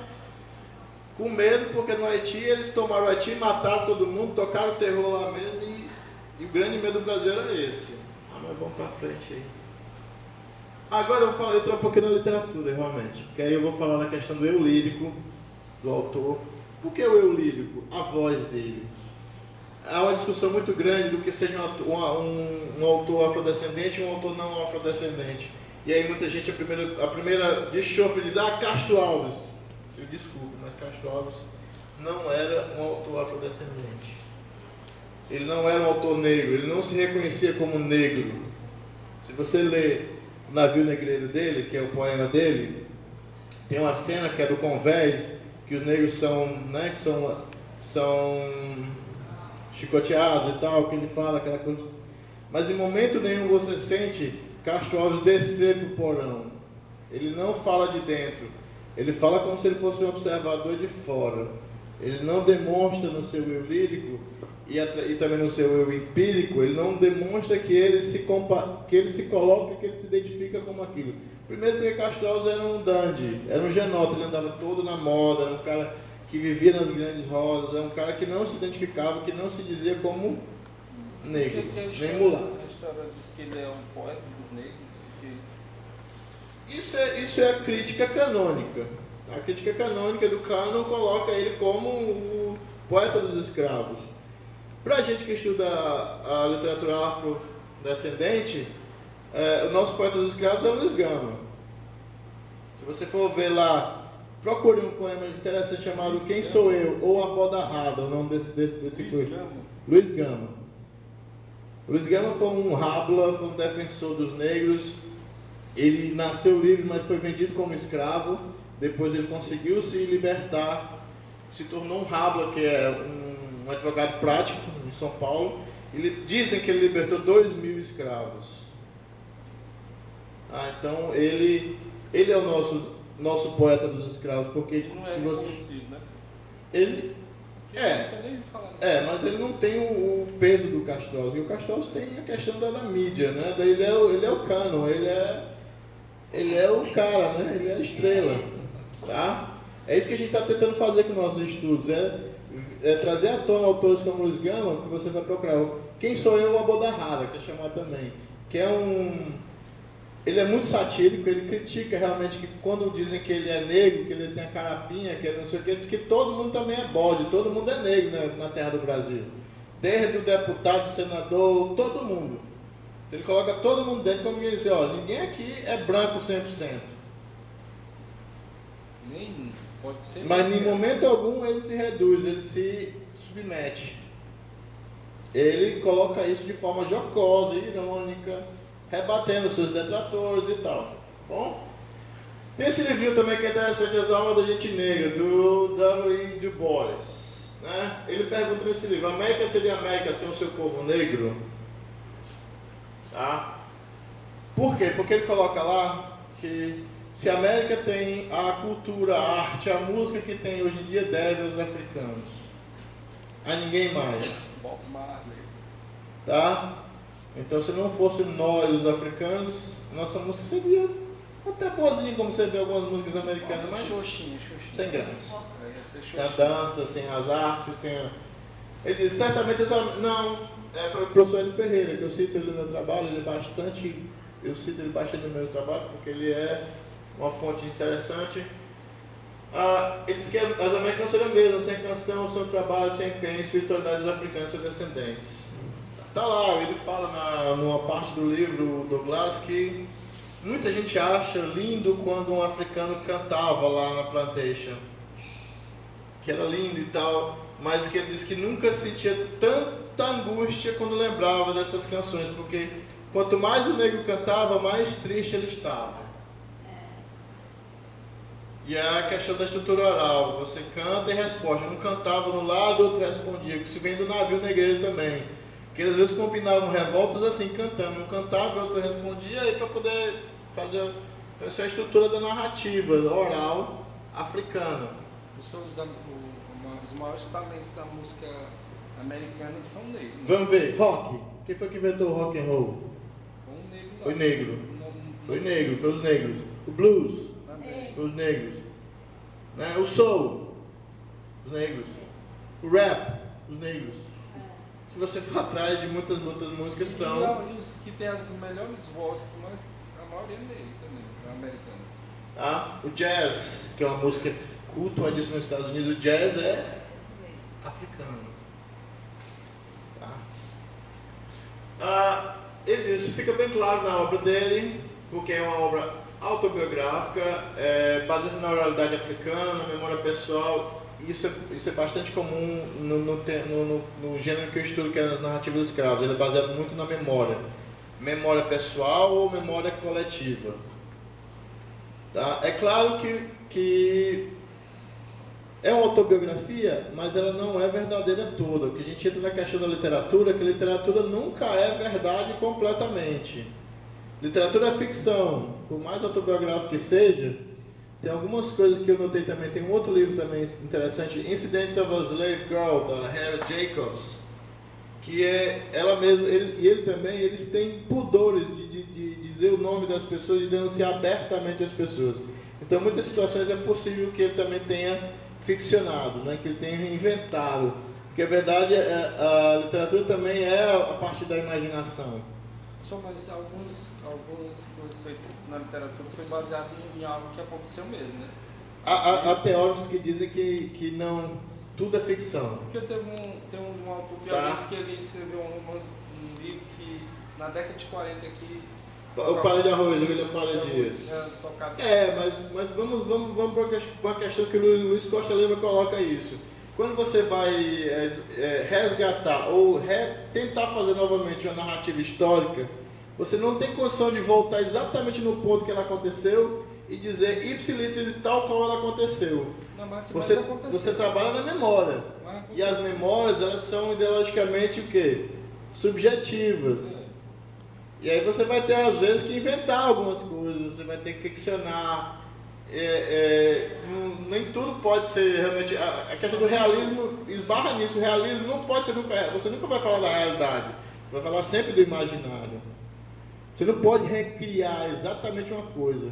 com medo, porque no Haiti eles tomaram o Haiti, mataram todo mundo, tocaram o terror lá mesmo, e o grande medo do Brasil era esse. Mas vamos para frente aí. Agora eu vou entrar um pouquinho na literatura, realmente, porque aí eu vou falar na questão do eu lírico, do autor. Por que o eu lírico? A voz dele. Há uma discussão muito grande do que seja um autor afrodescendente e um autor não afrodescendente. E aí muita gente, a primeira de chofre diz, Castro Alves. Eu desculpo, mas Castro Alves não era um autor afrodescendente. Ele não era um autor negro, ele não se reconhecia como negro. Se você lê O Navio Negreiro dele, que é o poema dele, tem uma cena que é do Convés, que os negros são chicoteados e tal, que ele fala aquela coisa. Mas em momento nenhum você sente Castro Alves descer para o porão. Ele não fala de dentro, ele fala como se ele fosse um observador de fora. Ele não demonstra no seu eu lírico e também no seu eu empírico, ele não demonstra que ele se coloca, que ele se identifica como aquilo. Primeiro porque Castro Alves era um dandy, era um genota, ele andava todo na moda, era um cara que vivia nas grandes rodas, era um cara que não se identificava, que não se dizia como negro, nem mulato. A história diz que ele é um poeta dos negros. Isso é a crítica canônica. A crítica canônica do cânon coloca ele como o poeta dos escravos. Para a gente que estuda a literatura afrodescendente, o nosso poeta dos escravos é Luiz Gama. Se você for ver lá, procure um poema interessante chamado Quem Sou Eu? Ou A Boda Rada, o nome desse coisa. Luiz Gama. Luiz Gama foi um habla, foi um defensor dos negros. Ele nasceu livre, mas foi vendido como escravo. Depois ele conseguiu se libertar, se tornou um habla, que é um advogado prático em São Paulo. Dizem que ele libertou 2.000 escravos. Então ele é o nosso poeta dos escravos, porque não é se você reconhecido, né? ele mas ele não tem o peso do Castro Alves. E o Castro Alves tem a questão da mídia, né? Daí ele é o cânon, ele é o cara, né? Ele é a estrela, tá? É isso que a gente está tentando fazer com nossos estudos, é trazer à tona autores como Luiz Gama, que você vai procurar. Quem Sou Eu? A Boda Rada, que é chamado também, que é ele é muito satírico, ele critica realmente que quando dizem que ele é negro, que ele tem a carapinha, que ele não sei o que, ele diz que todo mundo também é bode, todo mundo é negro, né, na terra do Brasil. Desde o deputado, o senador, todo mundo. Ele coloca todo mundo dentro, como ele diz, ninguém aqui é branco 100%. Nem pode ser. Mas em momento algum ele se reduz, ele se submete. Ele coloca isso de forma jocosa, irônica, rebatendo seus detratores e tal. Bom? Tem esse livrinho também que é interessante, As Almas da Gente Negra, do W. Du Bois. Né? Ele pergunta nesse livro, a América seria a América sem o seu povo negro? Tá? Por quê? Porque ele coloca lá que se a América tem a cultura, a arte, a música que tem hoje em dia, deve aos africanos. A ninguém mais. Bob Marley. Tá? Então, se não fosse nós, os africanos, nossa música seria até boazinha, como você vê algumas músicas americanas, mas sem graça. Sem a dança, sem as artes, sem a... Ele diz, certamente, não, é para o professor Hélio Ferreira, que eu cito ele no meu trabalho, eu cito ele bastante no meu trabalho, porque ele é uma fonte interessante. Ele diz que as Américas não seriam mesmo, sem canção, sem trabalho, sem empenho, espiritualidade dos africanos e seus descendentes. Está lá, ele fala numa parte do livro do Glass que muita gente acha lindo quando um africano cantava lá na plantation, que era lindo e tal, mas que ele diz que nunca sentia tanta angústia quando lembrava dessas canções, porque quanto mais o negro cantava, mais triste ele estava. E a questão da estrutura oral, você canta e responde. Um cantava no lado, outro respondia, que se vem do navio negreiro também. Que às vezes combinavam revoltas assim, cantando. Um cantava, o outro respondia, aí para poder fazer. Então, essa é a estrutura da narrativa oral africana. Os maiores talentos da música americana são negros. Vamos ver, rock. Quem foi que inventou o rock and roll? Foi negro. Foi negro, foi os negros. O blues, foi os negros. Né? O soul, os negros. O rap, os negros. Se você for atrás de muitas músicas são... E os que tem as melhores vozes, mas a maioria é negro também, é americano. Ah, o jazz, que é uma música cultuadíssima nos Estados Unidos, o jazz é africano. Tá? Isso fica bem claro na obra dele, porque é uma obra autobiográfica, baseada na oralidade africana, na memória pessoal. Isso é bastante comum no gênero que eu estudo, que é as narrativas escravas. Ele é baseado muito na memória. Memória pessoal ou memória coletiva. Tá? É claro que é uma autobiografia, mas ela não é verdadeira toda. O que a gente entra na questão da literatura é que a literatura nunca é verdade completamente. Literatura é ficção, por mais autobiográfico que seja. Tem algumas coisas que eu notei também. Tem um outro livro também interessante, Incidents of a Slave Girl, da Hera Jacobs, que é ela mesma, ele também, eles têm pudores de dizer o nome das pessoas e denunciar abertamente as pessoas. Então, em muitas situações é possível que ele também tenha ficcionado, né? Que ele tenha inventado. Porque a verdade, a literatura também é a partir da imaginação. Só mas algumas coisas feitas na literatura foi baseado em algo que aconteceu mesmo, né? Há teóricos que dizem que não, tudo é ficção. Porque tem um autor pianista que ele escreveu um livro que na década de 40 aqui... O Palha de Arroz, o William Palha Dias. Mas vamos para uma questão que o Luiz Costa Lima coloca isso. Quando você vai resgatar ou tentar fazer novamente uma narrativa histórica, você não tem condição de voltar exatamente no ponto que ela aconteceu e dizer ipsilitris tal qual ela aconteceu. Não, mas você trabalha na memória. E as memórias, elas são ideologicamente o quê? Subjetivas. E aí você vai ter, às vezes, que inventar algumas coisas, você vai ter que ficcionar. Nem tudo pode ser realmente... A questão do realismo esbarra nisso. O realismo não pode ser nunca... Você nunca vai falar da realidade. Você vai falar sempre do imaginário. Você não pode recriar exatamente uma coisa.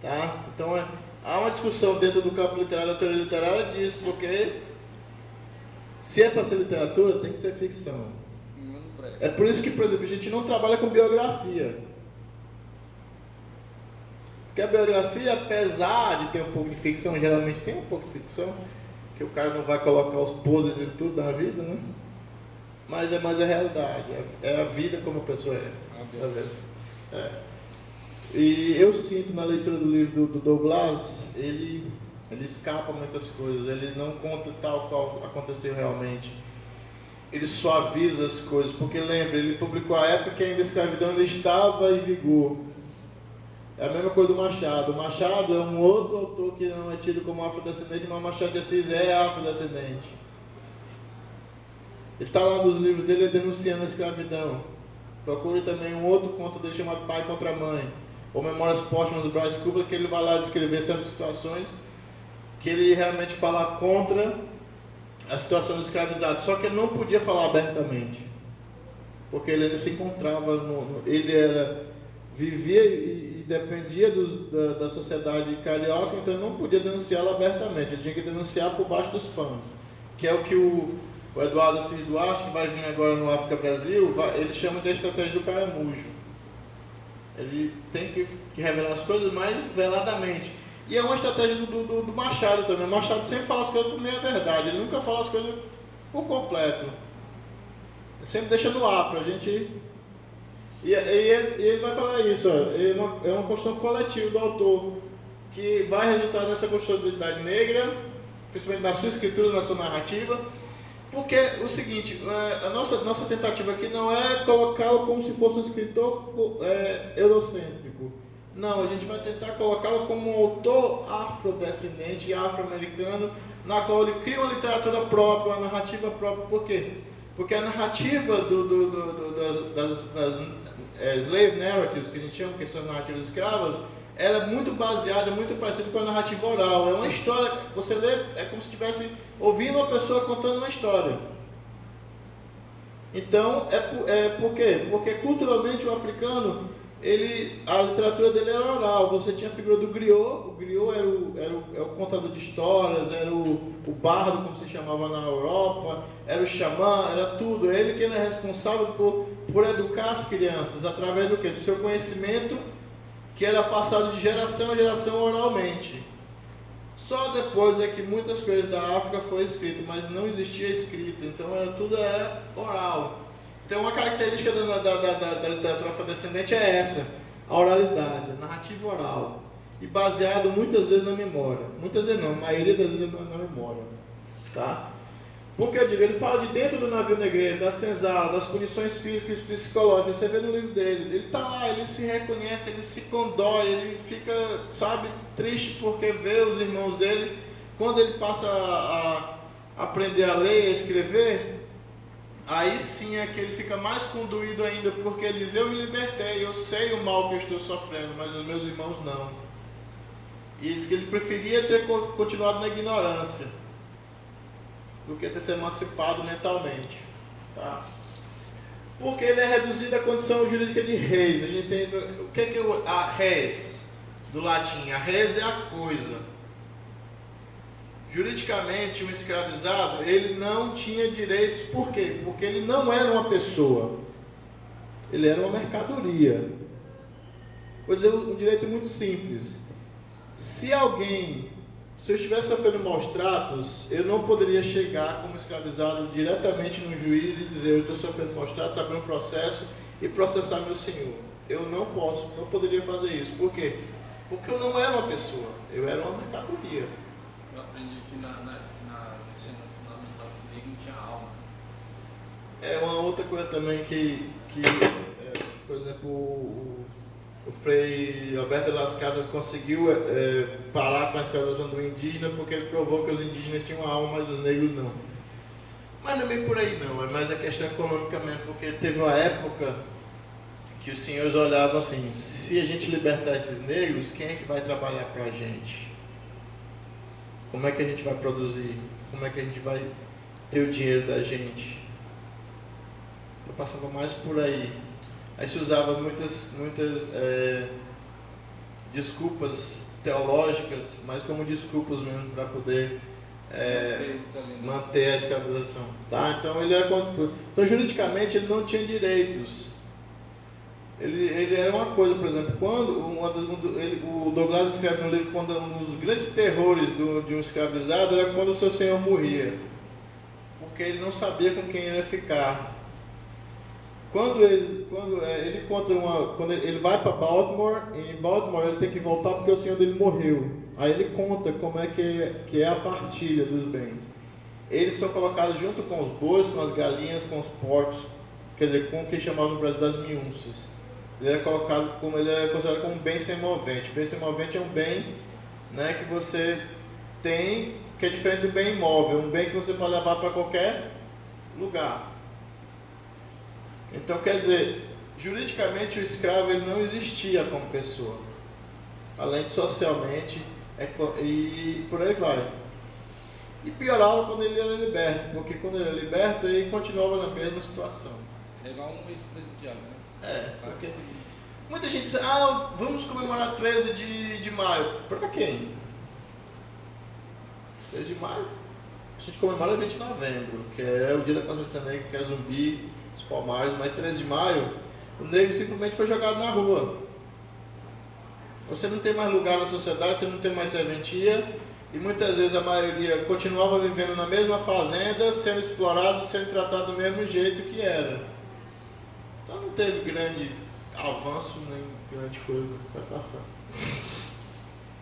Tá? Então, há uma discussão dentro do campo literário, da teoria literária disso, porque se é para ser literatura, tem que ser ficção. É por isso que, por exemplo, a gente não trabalha com biografia. Porque a biografia, apesar de ter um pouco de ficção, geralmente tem um pouco de ficção, que o cara não vai colocar os podres de tudo na vida, né? Mas é mais a realidade, é a vida como a pessoa é. E eu sinto na leitura do livro do Douglas, ele escapa muitas coisas, ele não conta tal qual aconteceu realmente. Ele suaviza as coisas, porque lembra, ele publicou a época que ainda a escravidão ainda estava em vigor. É a mesma coisa do Machado. O Machado é um outro autor que não é tido como afrodescendente, mas o Machado de Assis é afrodescendente. Ele está lá nos livros dele denunciando a escravidão. Procure também um outro conto dele chamado Pai contra a Mãe, ou Memórias Póstumas do Brás Cubas, que ele vai lá descrever certas situações que ele realmente fala contra a situação do escravizado, só que ele não podia falar abertamente, porque ele ainda se encontrava, vivia e dependia da sociedade carioca, então ele não podia denunciá-la abertamente, ele tinha que denunciar por baixo dos panos, que é o que o Eduardo Assis Duarte, que vai vir agora no África Brasil, ele chama de estratégia do caramujo. Ele tem que revelar as coisas mais veladamente. E é uma estratégia do Machado também. O Machado sempre fala as coisas por meia verdade. Ele nunca fala as coisas por completo. Ele sempre deixa no ar pra gente... E ele vai falar isso, ó. É uma construção coletiva do autor, que vai resultar nessa construção da identidade negra, principalmente na sua escritura, na sua narrativa. Porque o seguinte, a nossa tentativa aqui não é colocá-lo como se fosse um escritor eurocêntrico, Não, a gente vai tentar colocá-lo como um autor afrodescendente e afro-americano, na qual ele cria uma literatura própria, uma narrativa própria. Por quê? Porque a narrativa das slave narratives, que a gente chama, que são narrativas escravas, ela é muito baseada, muito parecida com a narrativa oral. É uma história, você lê, é como se estivesse ouvindo uma pessoa contando uma história. Então, por quê? Porque culturalmente o africano, a literatura dele era oral. Você tinha a figura do griot. O griot era o contador de histórias, era o bardo, como se chamava na Europa, era o xamã, era tudo. É ele que era responsável por educar as crianças através do quê? Do seu conhecimento, que era passado de geração em geração oralmente. Só depois é que muitas coisas da África foi escrito, mas não existia escrita, então tudo era oral. Então uma característica da literatura afrodescendente é essa, a oralidade, a narrativa oral, e baseado muitas vezes na memória. Muitas vezes não, a maioria das vezes na memória. Tá? Porque eu digo, ele fala de dentro do navio negreiro, da senzala, das punições físicas e psicológicas. Você vê no livro dele, ele está lá, ele se reconhece, ele se condói, ele fica, sabe, triste porque vê os irmãos dele. Quando ele passa a aprender a ler e a escrever, aí sim é que ele fica mais condoído ainda, porque ele diz, eu me libertei, eu sei o mal que eu estou sofrendo, mas os meus irmãos não. E ele diz que ele preferia ter continuado na ignorância do que ter se emancipado mentalmente. Tá? Porque ele é reduzido à condição jurídica de res. A gente tem, o que é a res do latim? A res é a coisa. Juridicamente, um escravizado, ele não tinha direitos. Por quê? Porque ele não era uma pessoa. Ele era uma mercadoria. Vou dizer um direito muito simples. Se eu estivesse sofrendo maus tratos, eu não poderia chegar como escravizado diretamente no juiz e dizer, eu estou sofrendo maus tratos, abrir um processo e processar meu senhor. Eu não poderia fazer isso. Por quê? Porque eu não era uma pessoa, eu era uma mercadoria. Eu aprendi que no ensino fundamental que não tinha alma. É uma outra coisa também que por exemplo, o Frei Alberto de Las Casas conseguiu parar com a escravização do indígena porque ele provou que os indígenas tinham alma, mas os negros não. Mas não é bem por aí não, é mais a questão econômica mesmo, porque teve uma época que os senhores olhavam assim, se a gente libertar esses negros, quem é que vai trabalhar para a gente? Como é que a gente vai produzir? Como é que a gente vai ter o dinheiro da gente? Eu passava mais por aí. Aí se usava muitas desculpas teológicas, mas como desculpas mesmo para poder manter a escravização. Tá? Então ele era então juridicamente ele não tinha direitos. Ele era uma coisa, por exemplo, quando o Douglas escreve no livro, quando um dos grandes terrores de um escravizado era quando o seu senhor morria, porque ele não sabia com quem ele ia ficar. Quando ele vai para Baltimore, em Baltimore ele tem que voltar porque o senhor dele morreu. Aí ele conta como é que é a partilha dos bens. Eles são colocados junto com os bois, com as galinhas, com os porcos, quer dizer, com o que chamavam no Brasil das miúncias. Ele é considerado como um bem semovente. O bem semovente é um bem, né, que você tem, que é diferente do bem imóvel, um bem que você pode levar para qualquer lugar. Então, quer dizer, juridicamente o escravo ele não existia como pessoa, além de socialmente, e por aí vai. E piorava quando ele era liberto, porque quando ele era liberto ele continuava na mesma situação. Legal um ex-presidiário, né? Porque muita gente diz, vamos comemorar 13 de maio. Para quem? 13 de maio? A gente comemora 20 de novembro, que é o dia da consciência negra, que é Zumbi, os Palmares, mas 13 de maio, o negro simplesmente foi jogado na rua. Você não tem mais lugar na sociedade, você não tem mais serventia, e muitas vezes a maioria continuava vivendo na mesma fazenda, sendo explorado, sendo tratado do mesmo jeito que era. Então não teve grande avanço, nem grande coisa para passar.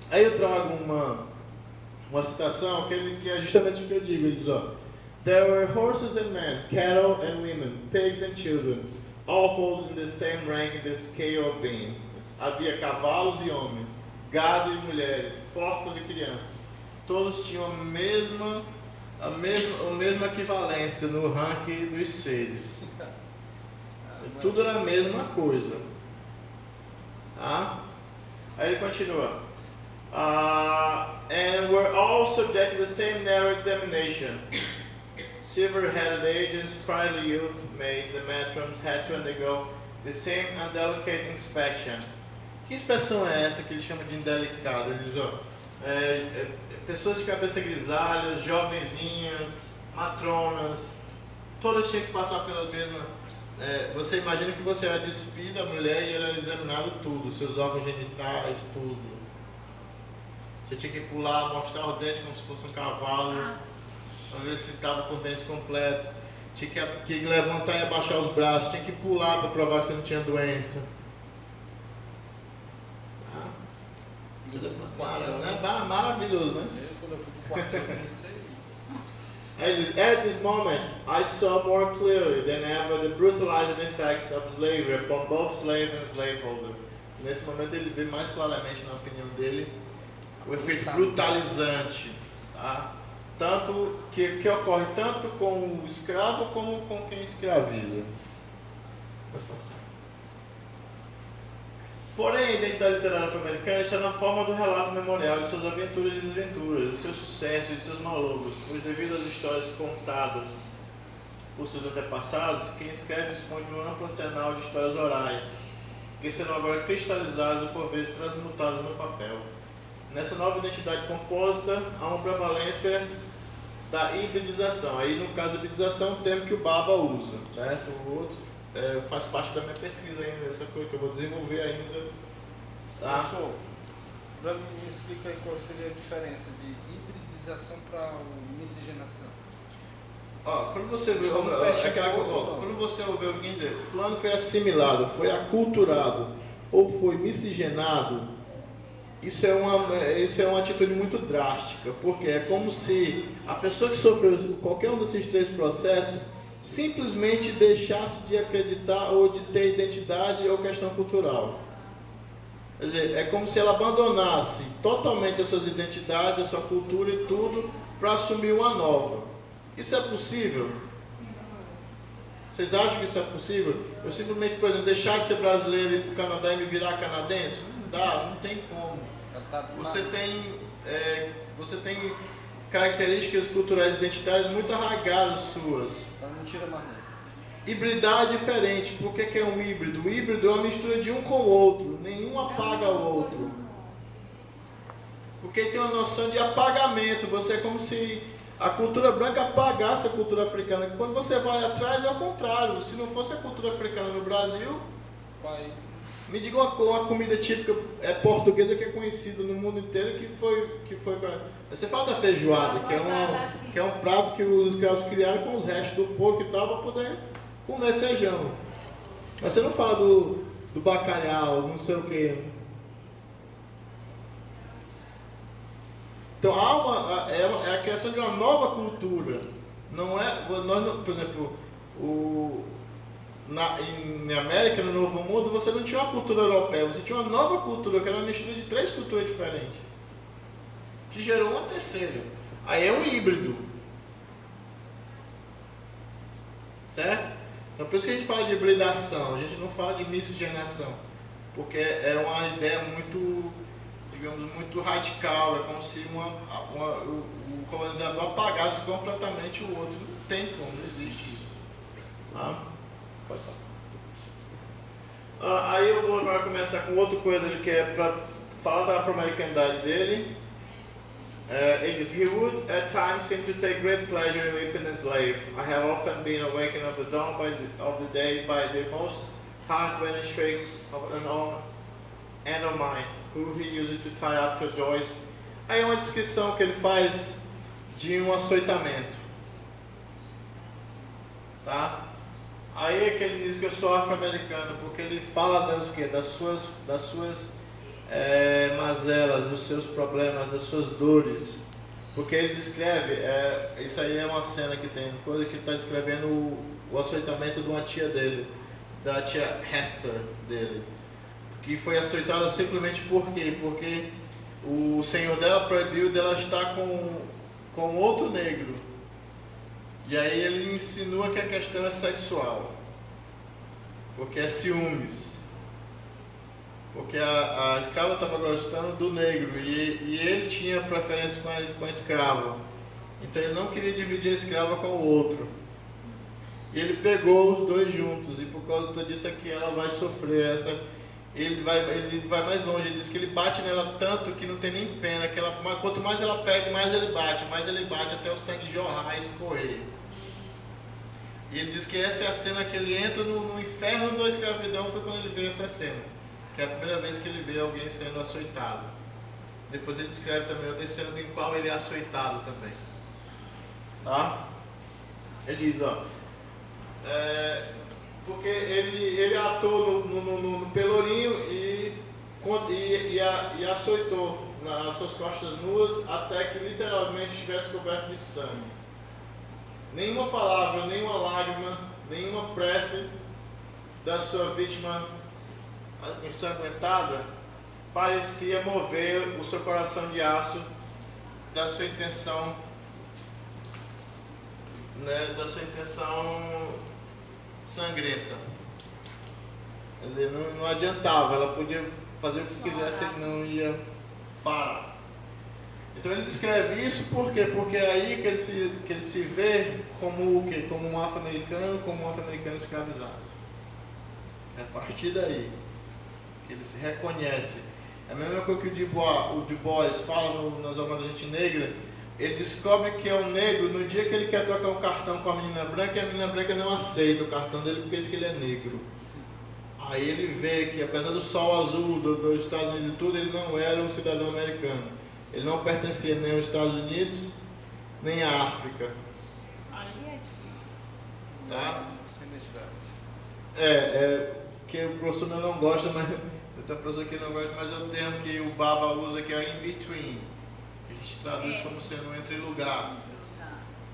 Aí eu trago uma citação que é justamente o que eu digo, ele diz, There were horses and men, cattle and women, pigs and children, all holding the same rank in the scale of being. havia cavalos e homens, gado e mulheres, porcos e crianças. Todos tinham a mesma equivalência no ranking dos seres. Tudo era a mesma coisa. Tá? Aí ele continua. And were all subject to the same narrow examination. Silver-headed agents, sprightly youth, maids, and matrons had to undergo the same indelicate inspection. Que inspeção é essa que ele chama de indelicada? Ele diz, ó, pessoas de cabeça grisalhas, jovenzinhas, matronas, todas tinham que passar pela mesma. Você imagina que você era despida, a mulher, e era examinado tudo, seus órgãos genitais, tudo. Você tinha que pular, mostrar o dente como se fosse um cavalo, para ver se estava com o dente completo. Tinha que levantar e abaixar os braços, tinha que pular para provar que você não tinha doença. Maravilhoso, né? Quando eu fui pro quarto, eu pensei. At this moment, I saw more clearly than ever the brutalizing effects of slavery upon both slave and slaveholder. Nesse momento ele vê mais claramente, na opinião dele, o efeito brutalizante, tá? Tanto que ocorre tanto com o escravo como com quem escraviza. Porém, a identidade literária afro-americana está na forma do relato memorial de suas aventuras e desventuras, dos seus sucessos e seus malogros, pois devido às histórias contadas por seus antepassados, quem escreve dispõe de um amplo arsenal de histórias orais, que serão agora cristalizadas e por vezes transmutadas no papel. Nessa nova identidade composta, há uma prevalência da hibridização. Aí, no caso, a hibridização é um termo que o Baba usa, certo? O outro faz parte da minha pesquisa ainda, essa coisa que eu vou desenvolver ainda. Tá? Professor, me explica aí qual seria a diferença de hibridização para miscigenação. Quando você vê, quando você ouve alguém dizer que fulano foi assimilado, foi aculturado ou foi miscigenado, isso é uma atitude muito drástica, porque é como se a pessoa que sofreu qualquer um desses três processos simplesmente deixasse de acreditar ou de ter identidade ou questão cultural. Quer dizer, é como se ela abandonasse totalmente as suas identidades, a sua cultura e tudo, para assumir uma nova. Isso é possível? Vocês acham que isso é possível? Eu simplesmente, por exemplo, deixar de ser brasileiro e ir para o Canadá e me virar canadense? Não dá, não tem como. Você tem características culturais identitárias muito arraigadas suas. Não tira mais nada. Hibridar é diferente. Por que é um híbrido? O híbrido é uma mistura de um com o outro. Nenhum apaga o outro. Porque tem uma noção de apagamento. Você é como se a cultura branca apagasse a cultura africana. Quando você vai atrás, é o contrário. Se não fosse a cultura africana no Brasil, me diga uma comida típica portuguesa que é conhecida no mundo inteiro, que foi. Você fala da feijoada, que é um prato que os escravos criaram com os restos do porco e tal, para poder comer feijão. Mas você não fala do bacalhau, não sei o quê. Então é a criação de uma nova cultura. Não é, por exemplo, em América, no Novo Mundo, você não tinha uma cultura europeia, você tinha uma nova cultura, que era uma mistura de três culturas diferentes, que gerou uma terceira. Aí é um híbrido. Certo? Então por isso que a gente fala de hibridação, a gente não fala de miscigenação, porque é uma ideia muito, digamos, muito radical, é como se o colonizador apagasse completamente o outro. Não tem como, não existe isso. Tá? Pode passar. Aí eu vou agora começar com outra coisa que é para falar da afro-americanidade dele. It is, he would at times seem to take great pleasure in whipping a slave. I have often been awakened of the dawn of the day by the most heart-rending shrieks of an own and of mine, who he used to tie up to a joist. Aí é uma descrição que ele faz de um açoitamento. Tá? Aí é que ele diz que eu sou afro-americano, porque ele fala das suas mazelas, dos seus problemas, das suas dores. Porque ele descreve, isso aí é uma cena que tem, coisa que ele está descrevendo o açoitamento de uma tia dele, da tia Hester dele. que foi açoitada simplesmente por quê? Porque o senhor dela proibiu dela estar com outro negro. E aí ele insinua que a questão é sexual, porque é ciúmes. Porque a escrava estava gostando do negro e ele tinha preferência com a escrava. Então ele não queria dividir a escrava com o outro. E ele pegou os dois juntos e por causa disso aqui ela vai sofrer ele vai mais longe, ele diz que ele bate nela tanto que não tem nem pena, quanto mais ela pega, mais ele bate até o sangue jorrar e escorrer. E ele diz que essa é a cena que ele entra no inferno da escravidão, foi quando ele vê essa cena, que é a primeira vez que ele vê alguém sendo açoitado. Depois ele descreve também outras cenas em qual ele é açoitado também. Tá? Ele diz, porque ele atou no pelourinho e açoitou nas suas costas nuas até que literalmente estivesse coberto de sangue. Nenhuma palavra, nenhuma lágrima, nenhuma prece da sua vítima ensanguentada parecia mover o seu coração de aço da sua intenção, sangrenta. Quer dizer, não adiantava, ela podia fazer o que quisesse, ele não ia parar. Então ele descreve isso por quê? Porque é aí que ele se vê como o quê? Como um afro-americano escravizado. É a partir daí que ele se reconhece. É a mesma coisa que o Du Bois fala nas Almas da Gente Negra. Ele descobre que é um negro no dia que ele quer trocar um cartão com a menina branca, e a menina branca não aceita o cartão dele porque diz que ele é negro. Aí ele vê que apesar do sol azul dos Estados Unidos e tudo, ele não era um cidadão americano. Ele não pertencia nem aos Estados Unidos, nem à África. Aí é difícil. Tá? Sem É que o professor não gosta, mas eu tenho professor que não gosta, mas é o termo que o Baba usa, que é in between, que a gente traduz como sendo entre lugar.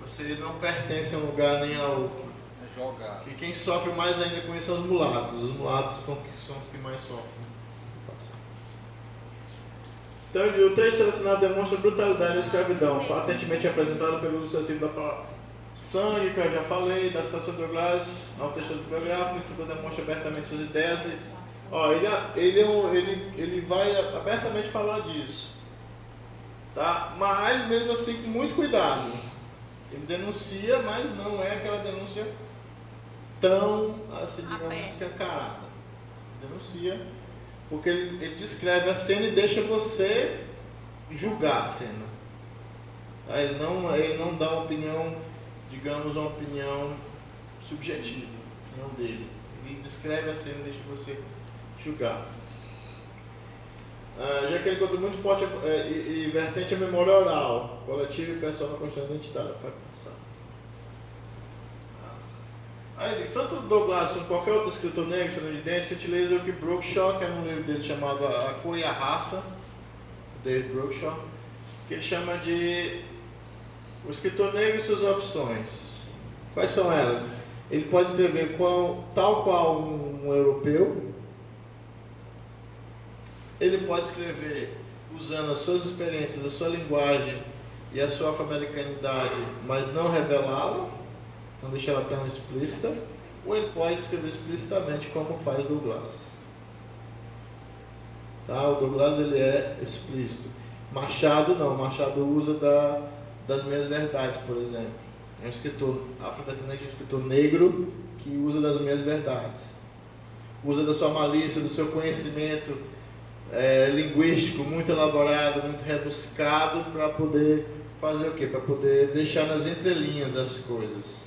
Você não pertence a um lugar nem a outro. É jogar. E quem sofre mais ainda com isso são os mulatos. Os mulatos são os que mais sofrem. Então, o trecho selecionado demonstra a brutalidade da escravidão, patentemente apresentado pelo uso excessivo da palavra sangue, que eu já falei, da citação do Douglas ao texto biográfico, que tudo demonstra abertamente suas ideias. Ele vai abertamente falar disso, tá? Mas mesmo assim com muito cuidado. Ele denuncia, mas não é aquela denúncia tão, assim, digamos, escancarada. Denuncia, porque ele descreve a cena e deixa você julgar a cena. Tá? Ele não dá uma opinião, digamos, uma opinião subjetiva, a opinião dele. Ele descreve a cena e deixa você julgar. Já que ele conta muito forte e vertente a memória oral, coletiva e pessoal na construção identitária. Pode passar. Aí, tanto Douglas quanto qualquer outro escritor negro estadunidense utiliza o que Brookshaw, que é num livro dele chamado A Cor e a Raça, David Brookshaw, que ele chama de o escritor negro e suas opções. Quais são elas? Ele pode escrever tal qual um europeu. Ele pode escrever usando as suas experiências, a sua linguagem e a sua afro-americanidade, mas não revelá-la, não deixar ela tão explícita, ou ele pode escrever explicitamente como faz Douglas. Tá? O Douglas ele é explícito. Machado não, Machado usa das meias verdades, por exemplo. É um escritor afrodescendente, um escritor negro que usa das meias verdades. Usa da sua malícia, do seu conhecimento linguístico muito elaborado, muito rebuscado, para poder fazer o quê? Para poder deixar nas entrelinhas as coisas.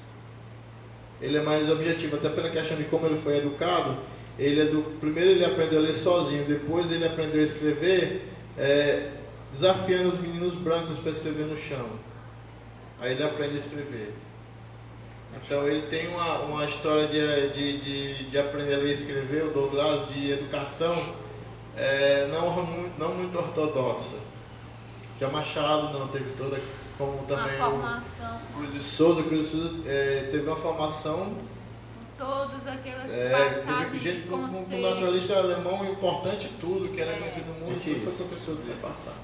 Ele é mais objetivo, até pela questão de como ele foi educado. Primeiro ele aprendeu a ler sozinho, depois ele aprendeu a escrever desafiando os meninos brancos para escrever no chão. Aí ele aprende a escrever. Então ele tem uma história de aprender a ler e escrever, o Douglas, de educação, não muito ortodoxa. Já Machado não teve toda, como também uma formação. Cruz de Souza teve uma formação todas aquelas Teve passagens gente de com conceito. naturalista alemão importante em tudo, que era conhecido no mundo, Mentira. foi professor dele passar.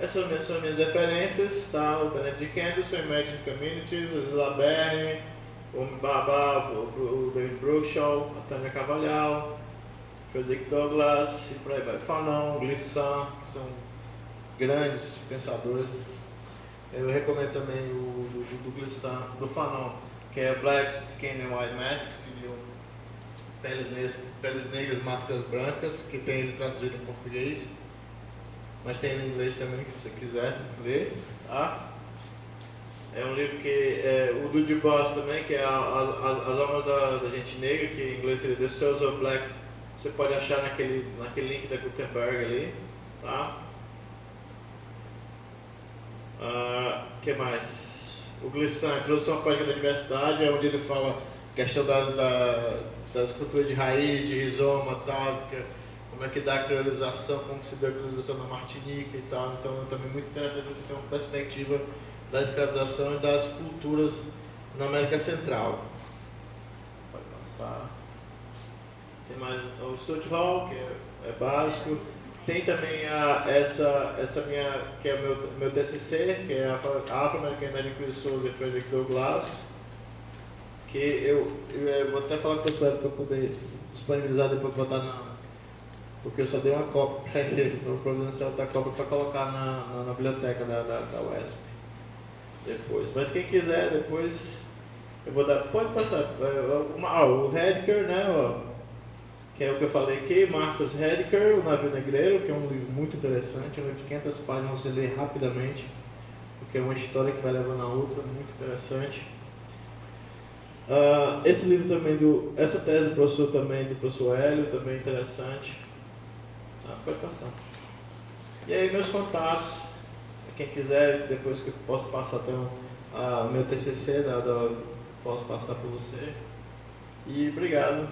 Essas são minhas referências, tá? O Benedict Anderson, Imagine Communities, a Zila Berni, o Baba, o David Bruchshaw, a Tânia Cavalhal, Frederick Douglass, e por aí vai. Fanon, Glissant, que são grandes pensadores. Eu recomendo também o do Glissant, do Fanon, que é Black Skin and White Masks, seriam peles negras, máscaras brancas, que tem ele traduzido em português. Mas tem em inglês também, se você quiser ler, tá? É um livro que o do Du Bois também, que é As Almas da Gente Negra, que em inglês seria The Souls of Black. Você pode achar naquele link da Gutenberg ali, tá? Que mais? O Glissant, Introdução à Prática da Diversidade, é onde ele fala questão das culturas de raiz, de rizoma, távica, como é que dá a criolização, como se deu a criolização na Martinica e tal. Então é também muito interessante você ter uma perspectiva da escravização e das culturas na América Central. Pode passar. Tem mais o Stuart Hall, que é básico. Tem também essa minha, que é o meu TCC, que é a Afro-Americanidade de Souza e Frederick Douglass, que eu vou até falar com o professor para poder disponibilizar depois, botar porque eu só dei uma cópia para ele, para providenciar outra cópia para colocar na biblioteca da UESP depois. Mas quem quiser depois, eu vou dar, pode passar, o Heidegger, né, que é o que eu falei aqui, Marcus Heidegger, O Navio Negreiro, que é um livro muito interessante, um livro de 500 páginas, você lê rapidamente, porque é uma história que vai levando a outra, muito interessante. Esse livro também, essa tese do professor Hélio, também interessante. Pode passar. E aí meus contatos, quem quiser, depois que eu posso passar até o meu TCC, posso passar para você. E obrigado.